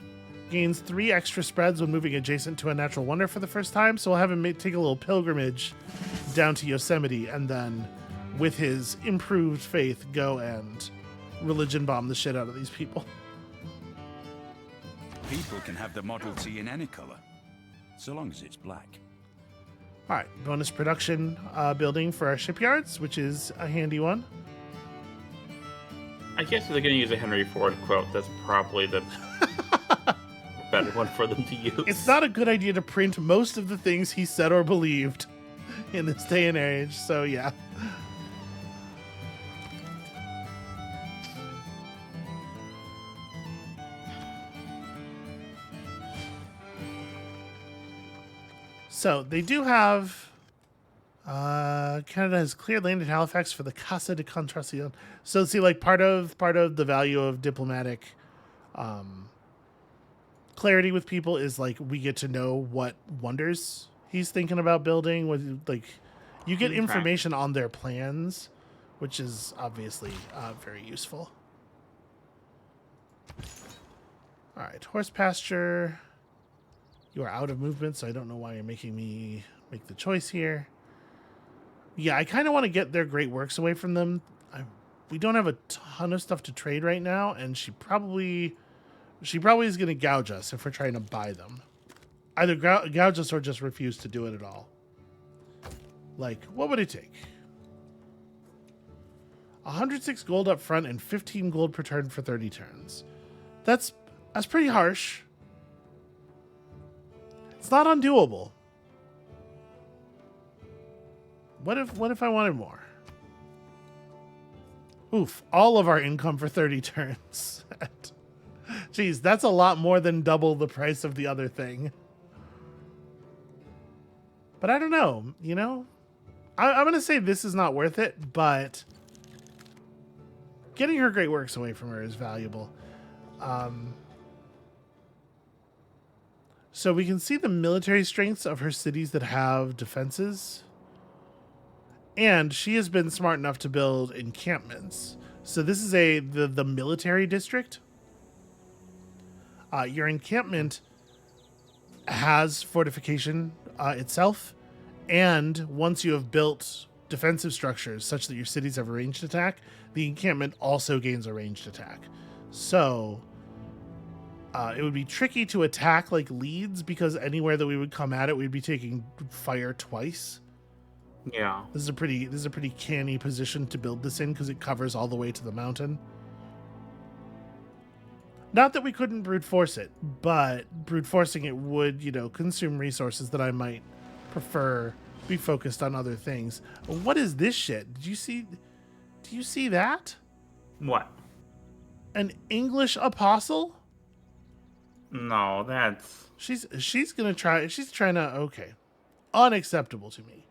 Gains 3 extra spreads when moving adjacent to a natural wonder for the first time. So we'll have him take a little pilgrimage down to Yosemite and then, with his improved faith, go and religion bomb the shit out of these people. People can have the Model T in any color, so long as it's black. All right, bonus production building for our shipyards, which is a handy one. I guess if they're going to use a Henry Ford quote, that's probably the better one for them to use. It's not a good idea to print most of the things he said or believed in this day and age, so yeah. So they do have Canada has cleared land in Halifax for the Casa de Contratación. So see, like part of the value of diplomatic clarity with people is like we get to know what wonders he's thinking about building. With like you get information on their plans, which is obviously very useful. All right, horse pasture. You are out of movement, so I don't know why you're making me make the choice here. Yeah, I kind of want to get their great works away from them. We don't have a ton of stuff to trade right now, and she probably is going to gouge us if we're trying to buy them. Either gouge us or just refuse to do it at all. Like, what would it take? 106 gold up front and 15 gold per turn for 30 turns. That's pretty harsh. It's not undoable. What if I wanted more? Oof, all of our income for 30 turns. Jeez, that's a lot more than double the price of the other thing. But I don't know, you know? I'm going to say this is not worth it, but getting her great works away from her is valuable. So we can see the military strengths of her cities that have defenses. And she has been smart enough to build encampments. So this is the military district. Your encampment has fortification itself. And once you have built defensive structures such that your cities have a ranged attack, the encampment also gains a ranged attack. So it would be tricky to attack like leads because anywhere that we would come at it, we'd be taking fire twice. Yeah. This is a pretty canny position to build this in because it covers all the way to the mountain. Not that we couldn't brute force it, but brute forcing it would, you know, consume resources that I might prefer be focused on other things. What is this shit? Do you see that? What? An English apostle? No, that's... She's trying to, okay. Unacceptable to me.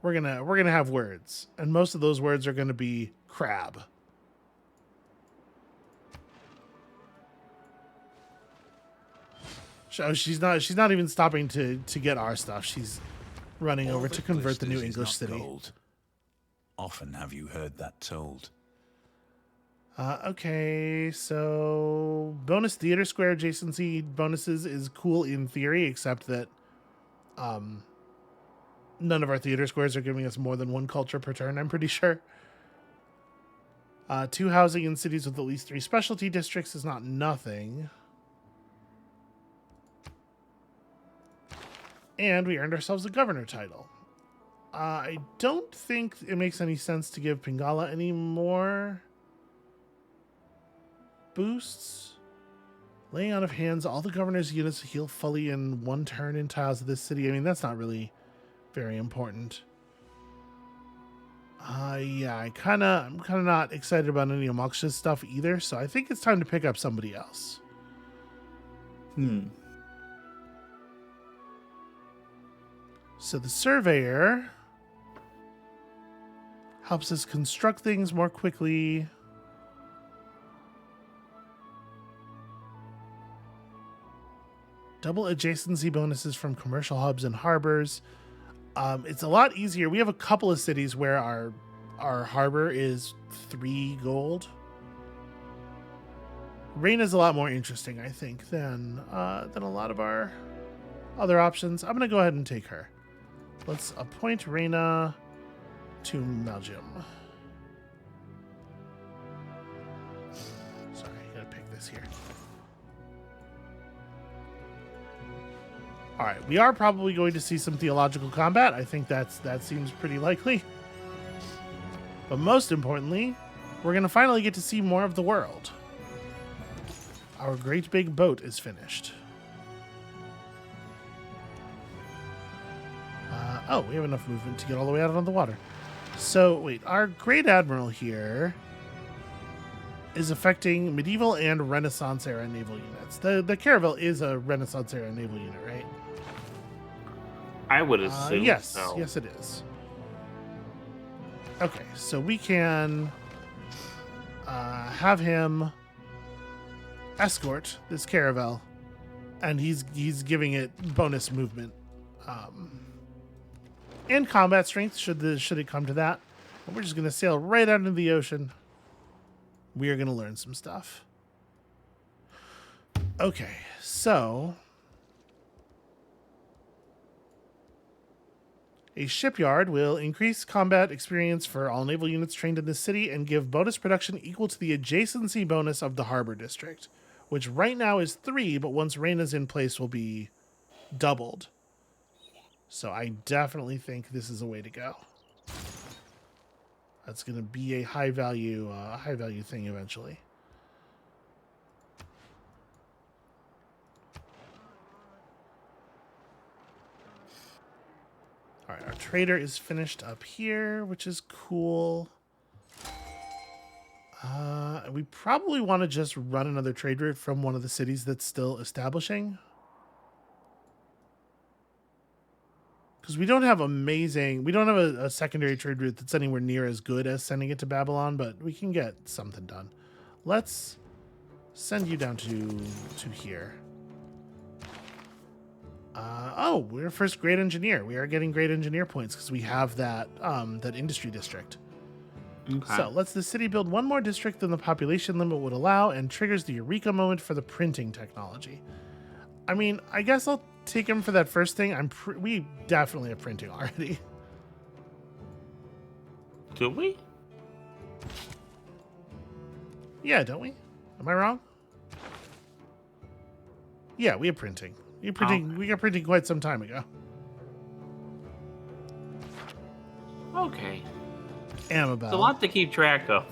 We're gonna have words, and most of those words are gonna be crab. So she's not even stopping to get our stuff. She's running over to convert the new English city. Gold. Often have you heard that told. Okay, so bonus theater square adjacency bonuses is cool in theory, except that none of our theater squares are giving us more than one culture per turn, I'm pretty sure. 2 housing in cities with at least 3 specialty districts is not nothing. And we earned ourselves a governor title. I don't think it makes any sense to give Pingala any more boosts. Laying out of hands, all the governor's units heal fully in 1 turn in tiles of this city. I mean, that's not really very important. Yeah, I'm kind of not excited about any of Moksha's stuff either, so I think it's time to pick up somebody else. So the surveyor helps us construct things more quickly. Double adjacency bonuses from commercial hubs and harbors. It's a lot easier. We have a couple of cities where our harbor is 3 gold. Reina's a lot more interesting, I think, than a lot of our other options. I'm going to go ahead and take her. Let's appoint Reina to Belgium. Sorry, I gotta pick this here. All right, we are probably going to see some theological combat. I think that seems pretty likely. But most importantly, we're going to finally get to see more of the world. Our great big boat is finished. Oh, we have enough movement to get all the way out on the water. So, wait, our Great Admiral here is affecting medieval and Renaissance era naval units. The Caravel is a Renaissance era naval unit, right? I would assume yes, so. Yes, it is. Okay, so we can have him escort this Caravel, and he's giving it bonus movement and combat strength should it come to that. And we're just gonna sail right out into the ocean. We are gonna learn some stuff. Okay, so a shipyard will increase combat experience for all naval units trained in this city and give bonus production equal to the adjacency bonus of the harbor district, which right now is 3, but once Reina's in place will be doubled. So I definitely think this is a way to go. That's going to be a high value thing eventually. All right, our trader is finished up here, which is cool. We probably want to just run another trade route from one of the cities that's still establishing. Because we don't have a secondary trade route that's anywhere near as good as sending it to Babylon, but we can get something done. Let's send you down to here. We're first great engineer. We are getting great engineer points because we have that industry district. Okay. So lets the city build one more district than the population limit would allow and triggers the eureka moment for the printing technology. I mean, I guess I'll take him for that first thing. We definitely have printing already. Do we? Yeah, don't we? Am I wrong? Yeah, we have printing. We got printing quite some time ago. Okay. Amabel. It's a lot to keep track of.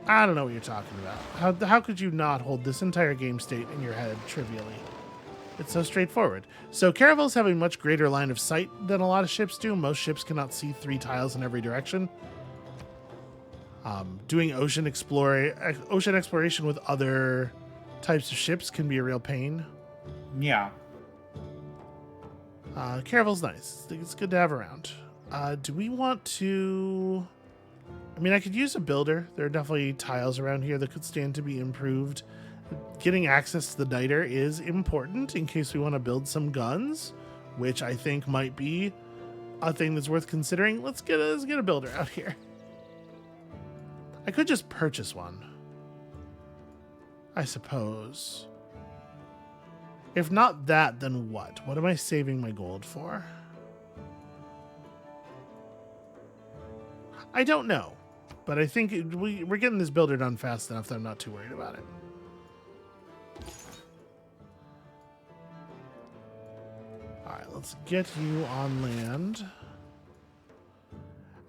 I don't know what you're talking about. How could you not hold this entire game state in your head trivially? It's so straightforward. So caravels have a much greater line of sight than a lot of ships do. Most ships cannot see 3 tiles in every direction. Doing ocean exploration with other types of ships can be a real pain. Yeah. Caravel's nice. It's good to have around. Do we want to... I mean, I could use a builder. There are definitely tiles around here that could stand to be improved. Getting access to the niter is important in case we want to build some guns, which I think might be a thing that's worth considering. Let's get a builder out here. I could just purchase one, I suppose. If not that, then what? What am I saving my gold for? I don't know, but I think we're getting this builder done fast enough that I'm not too worried about it. All right, let's get you on land.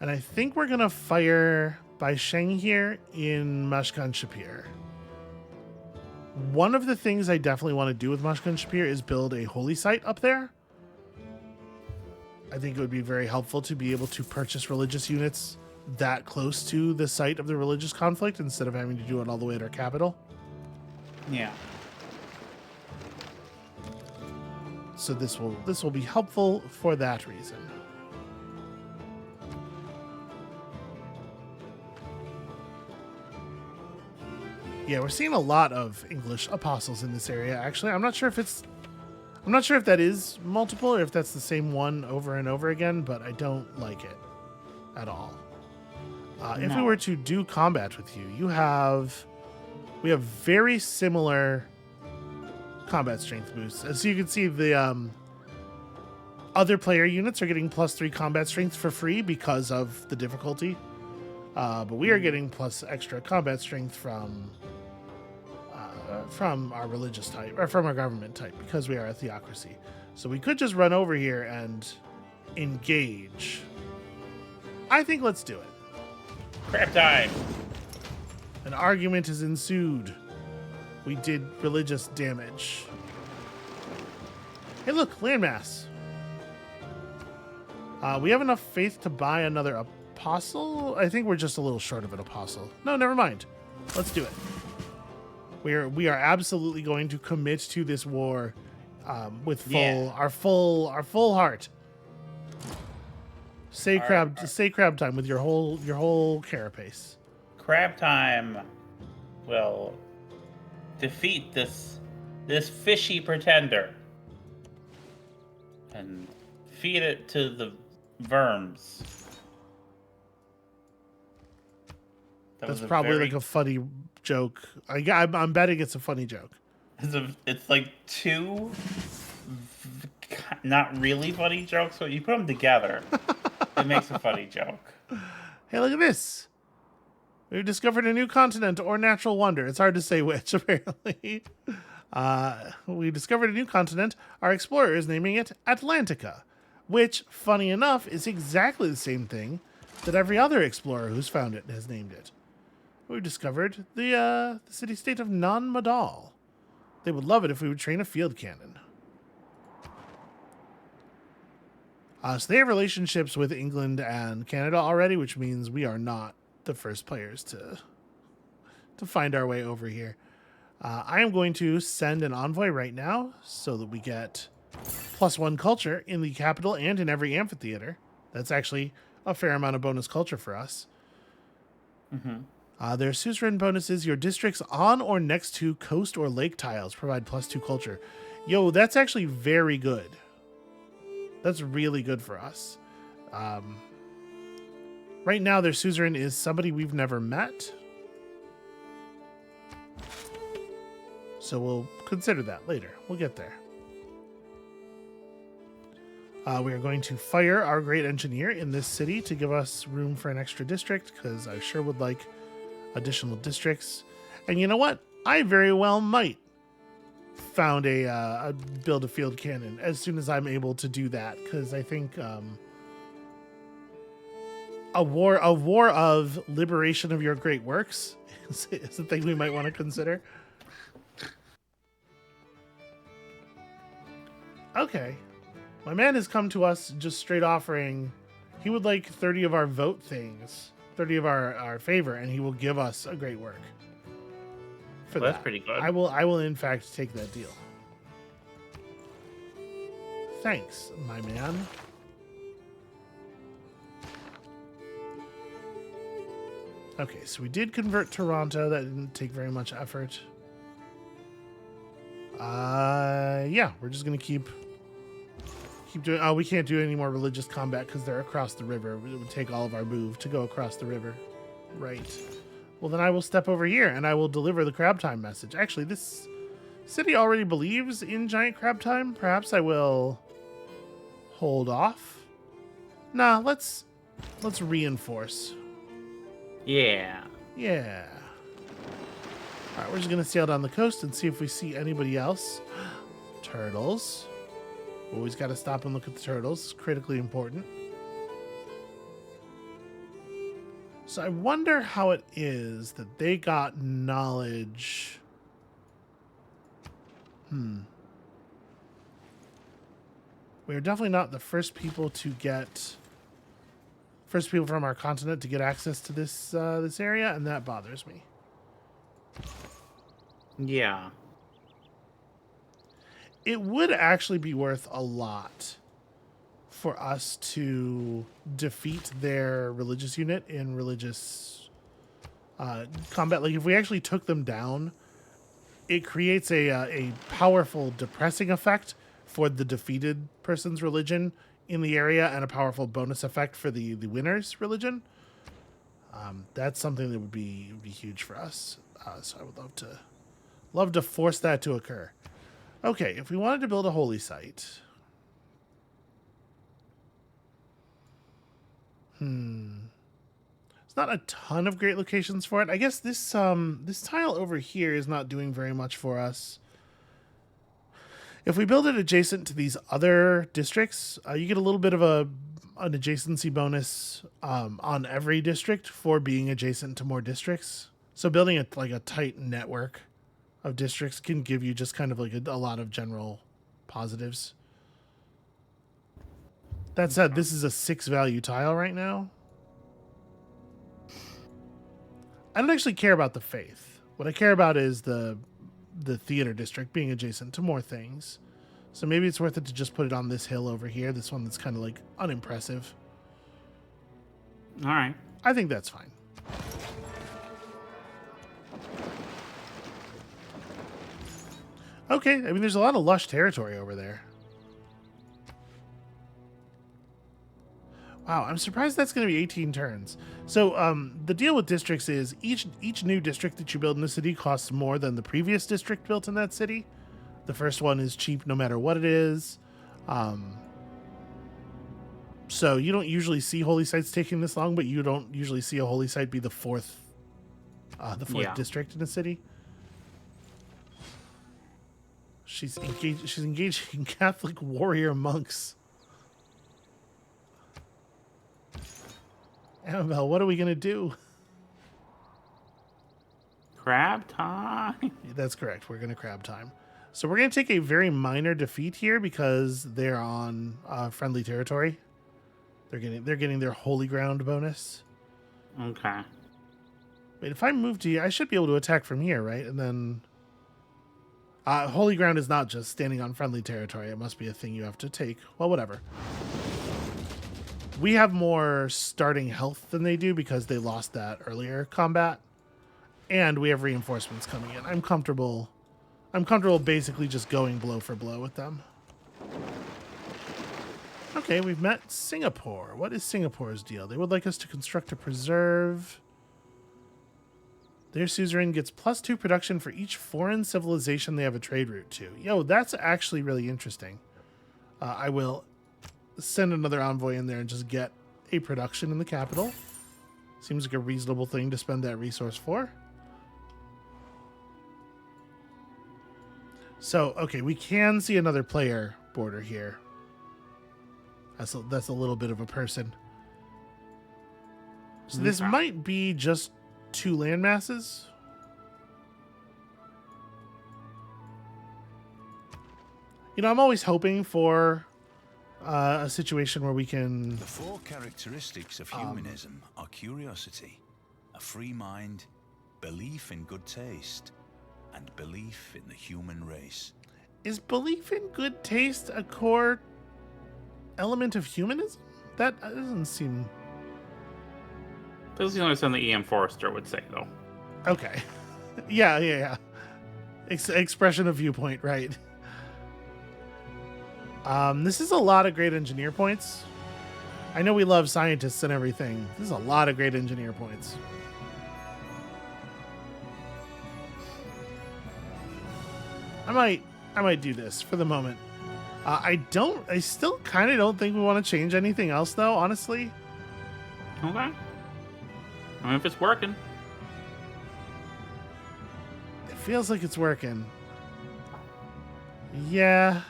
And I think we're going to fire by Sheng here in Mashkan Shapir. One of the things I definitely want to do with Mashkan Shapir is build a holy site up there. I think it would be very helpful to be able to purchase religious units that close to the site of the religious conflict instead of having to do it all the way at our capital. Yeah. So this will be helpful for that reason. Yeah, we're seeing a lot of English apostles in this area. Actually, I'm not sure if that is multiple or if that's the same one over and over again, but I don't like it at all. If we were to do combat with you, we have very similar combat strength boosts. As you can see, the other player units are getting +3 combat strength for free because of the difficulty. But we are getting plus extra combat strength from our religious type, or from our government type, because we are a theocracy. So we could just run over here and engage. I think let's do it. Crap time. An argument has ensued. We did religious damage. Hey, look, landmass. We have enough faith to buy another apostle. I think we're just a little short of an apostle. No, never mind. Let's do it. We are absolutely going to commit to this war with our full heart. Say crab time with your whole carapace. Crab time will defeat this fishy pretender and feed it to the verms. That's probably like a funny joke. I'm betting it's a funny joke. It's like 2 not really funny jokes, but you put them together, it makes a funny joke. Hey, look at this. We've discovered a new continent or natural wonder. It's hard to say which, apparently. We discovered a new continent. Our explorer is naming it Atlantica, which, funny enough, is exactly the same thing that every other explorer who's found it has named it. We discovered the city-state of Non-Madal. They would love it if we would train a field cannon. So they have relationships with England and Canada already, which means we are not the first players to find our way over here. I am going to send an envoy right now so that we get +1 culture in the capital and in every amphitheater. That's actually a fair amount of bonus culture for us. Their suzerain bonuses: your districts on or next to coast or lake tiles provide +2 culture. Yo, that's actually very good. That's really good for us. Right now, their suzerain is somebody we've never met. So we'll consider that later. We'll get there. We are going to fire our great engineer in this city to give us room for an extra district, because I sure would like additional districts. And you know what? I very well might found a build a field cannon as soon as I'm able to do that, because I think a war of liberation of your great works is a thing we might want to consider. Okay. My man has come to us just straight offering he would like 30 of our vote things, 30 of our favor, and he will give us a great work. For Well, that's pretty good. I will in fact take that deal. Thanks, my man. Okay, so we did convert Toronto. That didn't take very much effort. Yeah, we're just gonna keep doing. Oh, we can't do any more religious combat because they're across the river. It would take all of our move to go across the river. Right. Well, then I will step over here and I will deliver the crab time message. Actually, this city already believes in giant crab time. Perhaps I will hold off. Nah, let's reinforce. Yeah. Yeah. All right, we're just gonna sail down the coast and see if we see anybody else. Turtles. Always got to stop and look at the turtles. It's critically important. So I wonder how it is that they got knowledge. We are definitely not the first people from our continent to get access to this this area, and that bothers me. Yeah. It would actually be worth a lot for us to defeat their religious unit in religious combat. Like, if we actually took them down, it creates a powerful depressing effect for the defeated person's religion in the area, and a powerful bonus effect for the winner's religion. That's something that would be huge for us. So I would love to force that to occur. Okay, if we wanted to build a holy site. There's not a ton of great locations for it. I guess this tile over here is not doing very much for us. If we build it adjacent to these other districts, you get a little bit of an adjacency bonus on every district for being adjacent to more districts. So building a tight network of districts can give you just kind of like a lot of general positives. That said, this is a 6 value tile right now. I don't actually care about the faith. What I care about is the theater district being adjacent to more things. So maybe it's worth it to just put it on this hill over here. This one that's kind of like unimpressive. All right. I think that's fine. Okay, I mean, there's a lot of lush territory over there. Wow, I'm surprised that's going to be 18 turns. So the deal with districts is each new district that you build in the city costs more than the previous district built in that city. The first one is cheap no matter what it is. So you don't usually see holy sites taking this long, but you don't usually see a holy site be the fourth district in a city. She's engaging Catholic warrior monks. Amabel, what are we gonna do? Crab time. That's correct. We're gonna crab time. So we're gonna take a very minor defeat here because they're on friendly territory. They're getting their holy ground bonus. Okay. Wait, if I move to here, I should be able to attack from here, right? And then... holy ground is not just standing on friendly territory. It must be a thing you have to take. Well, whatever. We have more starting health than they do because they lost that earlier combat. And we have reinforcements coming in. I'm comfortable basically just going blow for blow with them. Okay, we've met Singapore. What is Singapore's deal? They would like us to construct a preserve. Their suzerain gets +2 production for each foreign civilization they have a trade route to. Yo, that's actually really interesting. I will send another envoy in there and just get a production in the capital. Seems like a reasonable thing to spend that resource for. So, okay, we can see another player border here. That's a little bit of a person. So this might be just 2 land masses. You know, I'm always hoping for a situation where we can... The 4 characteristics of humanism are curiosity, a free mind, belief in good taste, and belief in the human race. Is belief in good taste a core element of humanism? That doesn't seem... This is the only something E.M. Forrester would say, though. Okay. Yeah. Expression of viewpoint, right. This is a lot of great engineer points. I know we love scientists and everything. This is a lot of great engineer points. I might do this for the moment. I still kind of don't think we want to change anything else, though, honestly. Okay. I mean, if it's working. It feels like it's working. Yeah.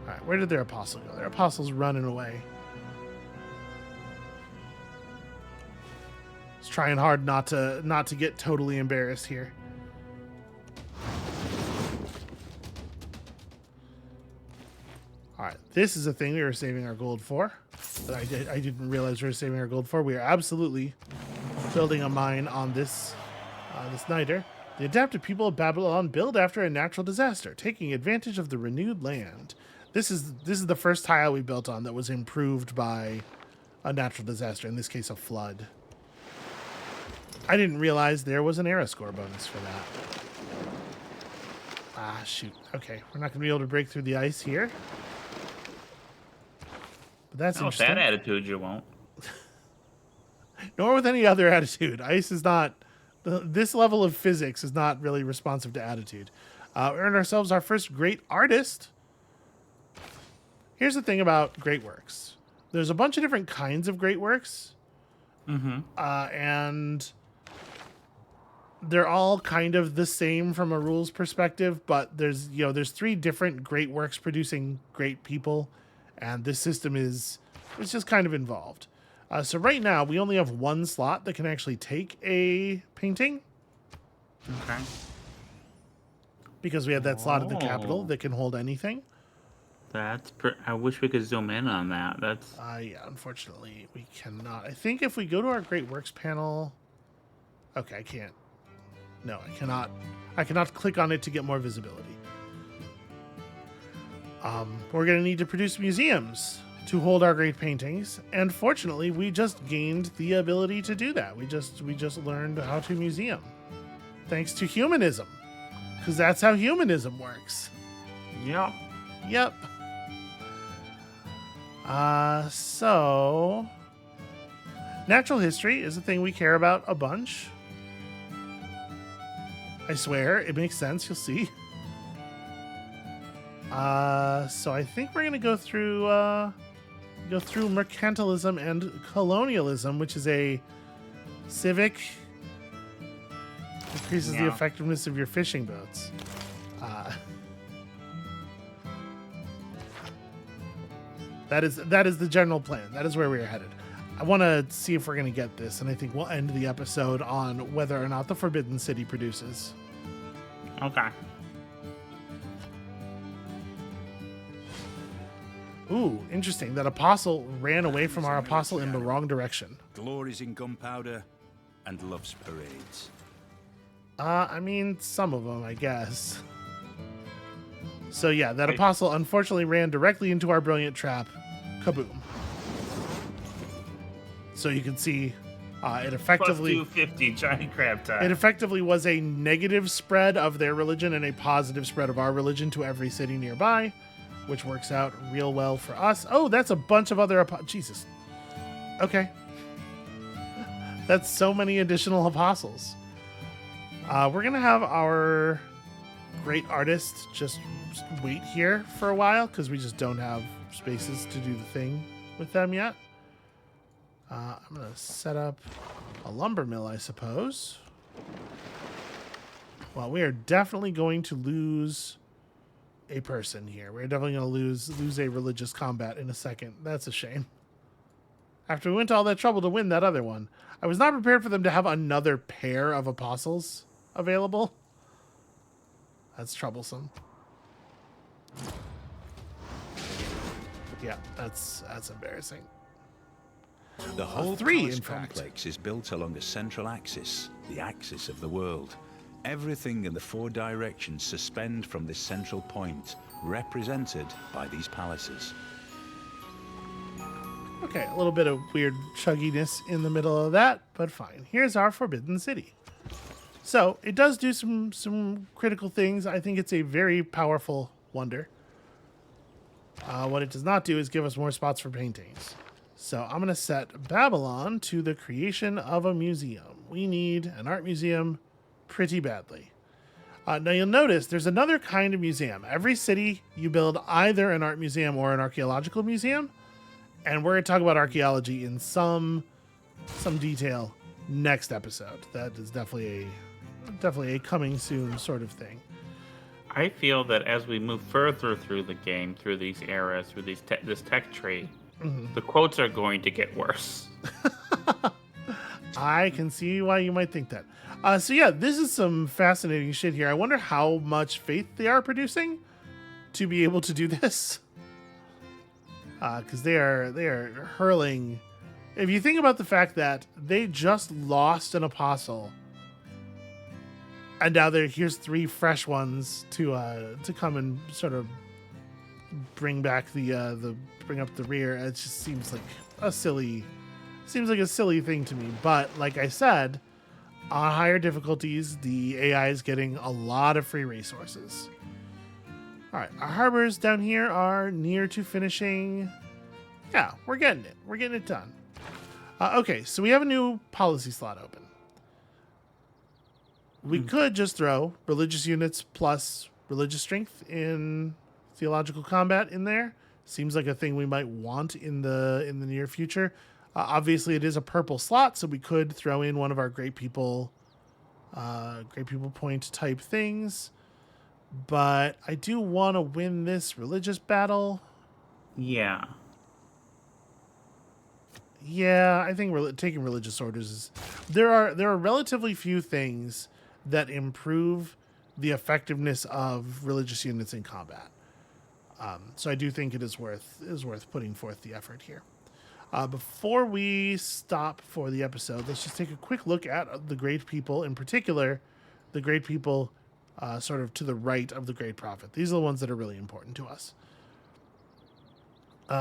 All right, where did their apostle go? Their apostle's running away. He's trying hard not to get totally embarrassed here. All right, this is a thing we were saving our gold for. But I didn't realize we were saving our gold for. We are absolutely building a mine on this niter. The adapted people of Babylon build after a natural disaster, taking advantage of the renewed land. This is the first tile we built on that was improved by a natural disaster. In this case, a flood. I didn't realize there was an era score bonus for that. Ah, shoot. Okay, we're not going to be able to break through the ice here. But that's interesting. With that attitude, you won't. Nor with any other attitude. Ice is not... This level of physics is not really responsive to attitude. We earned ourselves our first great artist. Here's the thing about great works. There's a bunch of different kinds of great works. Mm-hmm. And they're all kind of the same from a rules perspective, but there's 3 different great works producing great people, and this system it's just kind of involved. So right now we only have 1 slot that can actually take a painting. Okay. Because we have that slot at the capital that can hold anything. I wish we could zoom in on that. Yeah, unfortunately we cannot. I think if we go to our great works panel, okay, I can't. No, I cannot. I cannot click on it to get more visibility. We're going to need to produce museums to hold our great paintings, and fortunately, we just gained the ability to do that. We just learned how to museum, thanks to humanism, because that's how humanism works. Yep. So natural history is a thing we care about a bunch. I swear, it makes sense. You'll see. So I think we're gonna go through mercantilism and colonialism, which is a civic. Increases the effectiveness of your fishing boats. That is the general plan. That is where we are headed. I want to see if we're going to get this, and I think we'll end the episode on whether or not the Forbidden City produces. Okay. Ooh, interesting. That apostle ran away from our apostle in the wrong direction. Glories in gunpowder and loves parades. I mean, some of them, I guess. So yeah, that apostle unfortunately ran directly into our brilliant trap. Kaboom. So you can see it effectively... Plus 250 giant crab time. It effectively was a negative spread of their religion and a positive spread of our religion to every city nearby, which works out real well for us. Oh, that's a bunch of other... Jesus. Okay. That's so many additional apostles. We're going to have our great artist just wait here for a while because we just don't have spaces to do the thing with them yet. I'm going to set up a lumber mill, I suppose. Well, we are definitely going to lose a person here. We're definitely going to lose a religious combat in a second. That's a shame. After we went to all that trouble to win that other one, I was not prepared for them to have another pair of apostles available. That's troublesome. Yeah, that's embarrassing. The whole three, palace in fact. complex is built along a central axis, the axis of the world. Everything in the 4 directions suspend from this central point, represented by these palaces. Okay, a little bit of weird chugginess in the middle of that, but fine. Here's our Forbidden City. So, it does do some critical things. I think it's a very powerful wonder. What it does not do is give us more spots for paintings. So, I'm going to set Babylon to the creation of a museum. We need an art museum pretty badly. Now, you'll notice there's another kind of museum. Every city, you build either an art museum or an archaeological museum. And we're going to talk about archaeology in some detail next episode. That is definitely a coming soon sort of thing. I feel that as we move further through the game, through these eras, through this tech tree, the quotes are going to get worse. I can see why you might think that. So yeah, this is some fascinating shit here. I wonder how much faith they are producing to be able to do this. Because they are hurling. If you think about the fact that they just lost an apostle, and now here's 3 fresh ones to come and sort of bring back bring up the rear. It just seems like a silly thing to me. But like I said, on higher difficulties, the AI is getting a lot of free resources. All right, our harbors down here are near to finishing. Yeah, we're getting it. We're getting it done. Okay, so we have a new policy slot open. We could just throw religious units plus religious strength in theological combat in there. Seems like a thing we might want in the near future. Obviously, it is a purple slot, so we could throw in one of our great people point type things. But I do want to win this religious battle. Yeah. Yeah, I think taking religious orders is... There are relatively few things that improve the effectiveness of religious units in combat. So I do think it is worth putting forth the effort here. Before we stop for the episode, let's just take a quick look at the great people, in particular, the great people sort of to the right of the great prophet. These are the ones that are really important to us.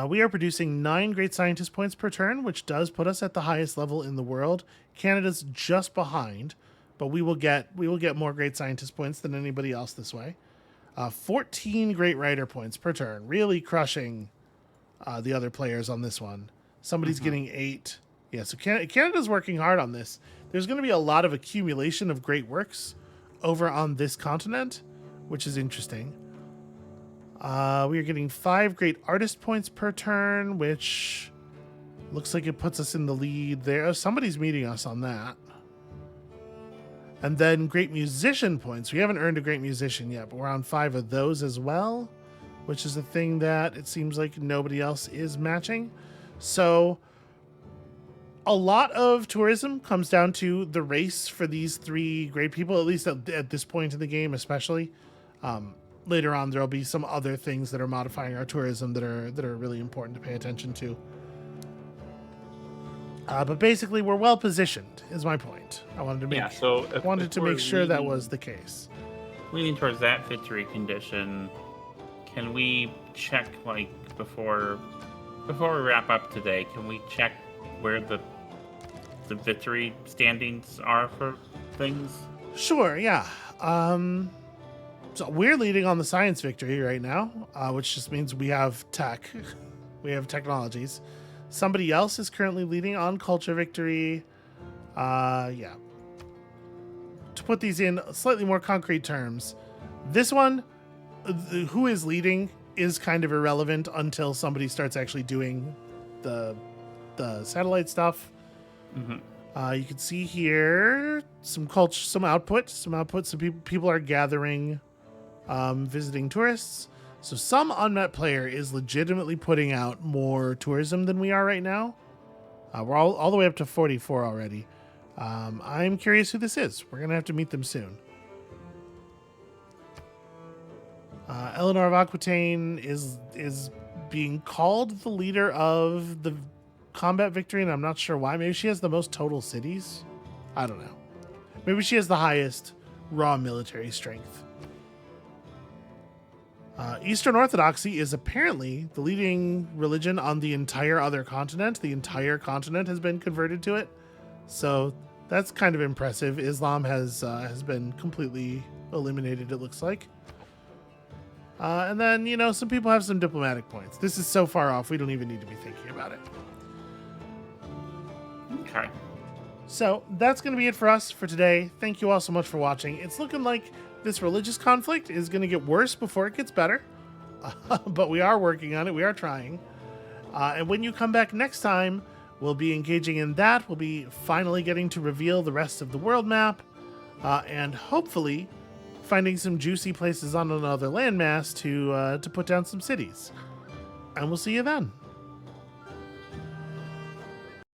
We are producing 9 great scientist points per turn, which does put us at the highest level in the world. Canada's just behind, but we will get more great scientist points than anybody else this way. 14 great writer points per turn, really crushing the other players on this one. Somebody's getting 8. Yeah, so Canada's working hard on this. There's going to be a lot of accumulation of great works over on this continent, which is interesting. We are getting 5 great artist points per turn, which looks like it puts us in the lead there. Somebody's meeting us on that. And then great musician points. We haven't earned a great musician yet, but we're on 5 of those as well, which is a thing that it seems like nobody else is matching. So a lot of tourism comes down to the race for these 3 great people, at least at this point in the game especially. later on there'll be some other things that are modifying our tourism that are really important to pay attention to. But basically, we're well positioned, is my point. I wanted to make if sure we're that was the case. leaning towards that victory condition, can we check, like, before we wrap up today, can we check where the victory standings are for things? Sure, yeah. So we're leading on the science victory right now, which just means we have tech. We have technologies. Somebody else is currently leading on culture victory. Yeah. To put these in slightly more concrete terms, this one, who is leading, is kind of irrelevant until somebody starts actually doing the satellite stuff. Mm-hmm. You can see here some culture, some output. Some people are gathering, visiting tourists. So some unmet player is legitimately putting out more tourism than we are right now. We're all the way up to 44 already. I'm curious who this is. We're gonna have to meet them soon. Eleanor of Aquitaine is being called the leader of the combat victory, and I'm not sure why. Maybe she has the most total cities. I don't know. Maybe she has the highest raw military strength. Eastern Orthodoxy is apparently the leading religion on the entire other continent. The entire continent has been converted to it, so that's kind of impressive. Islam has been completely eliminated, it looks like. And then, some people have some diplomatic points. This is so far off, we don't even need to be thinking about it. Okay. So that's going to be it for us for today. Thank you all so much for watching. It's looking like this religious conflict is going to get worse before it gets better. But we are working on it. We are trying. And when you come back next time, we'll be engaging in that. We'll be finally getting to reveal the rest of the world map. And hopefully finding some juicy places on another landmass to put down some cities. And we'll see you then.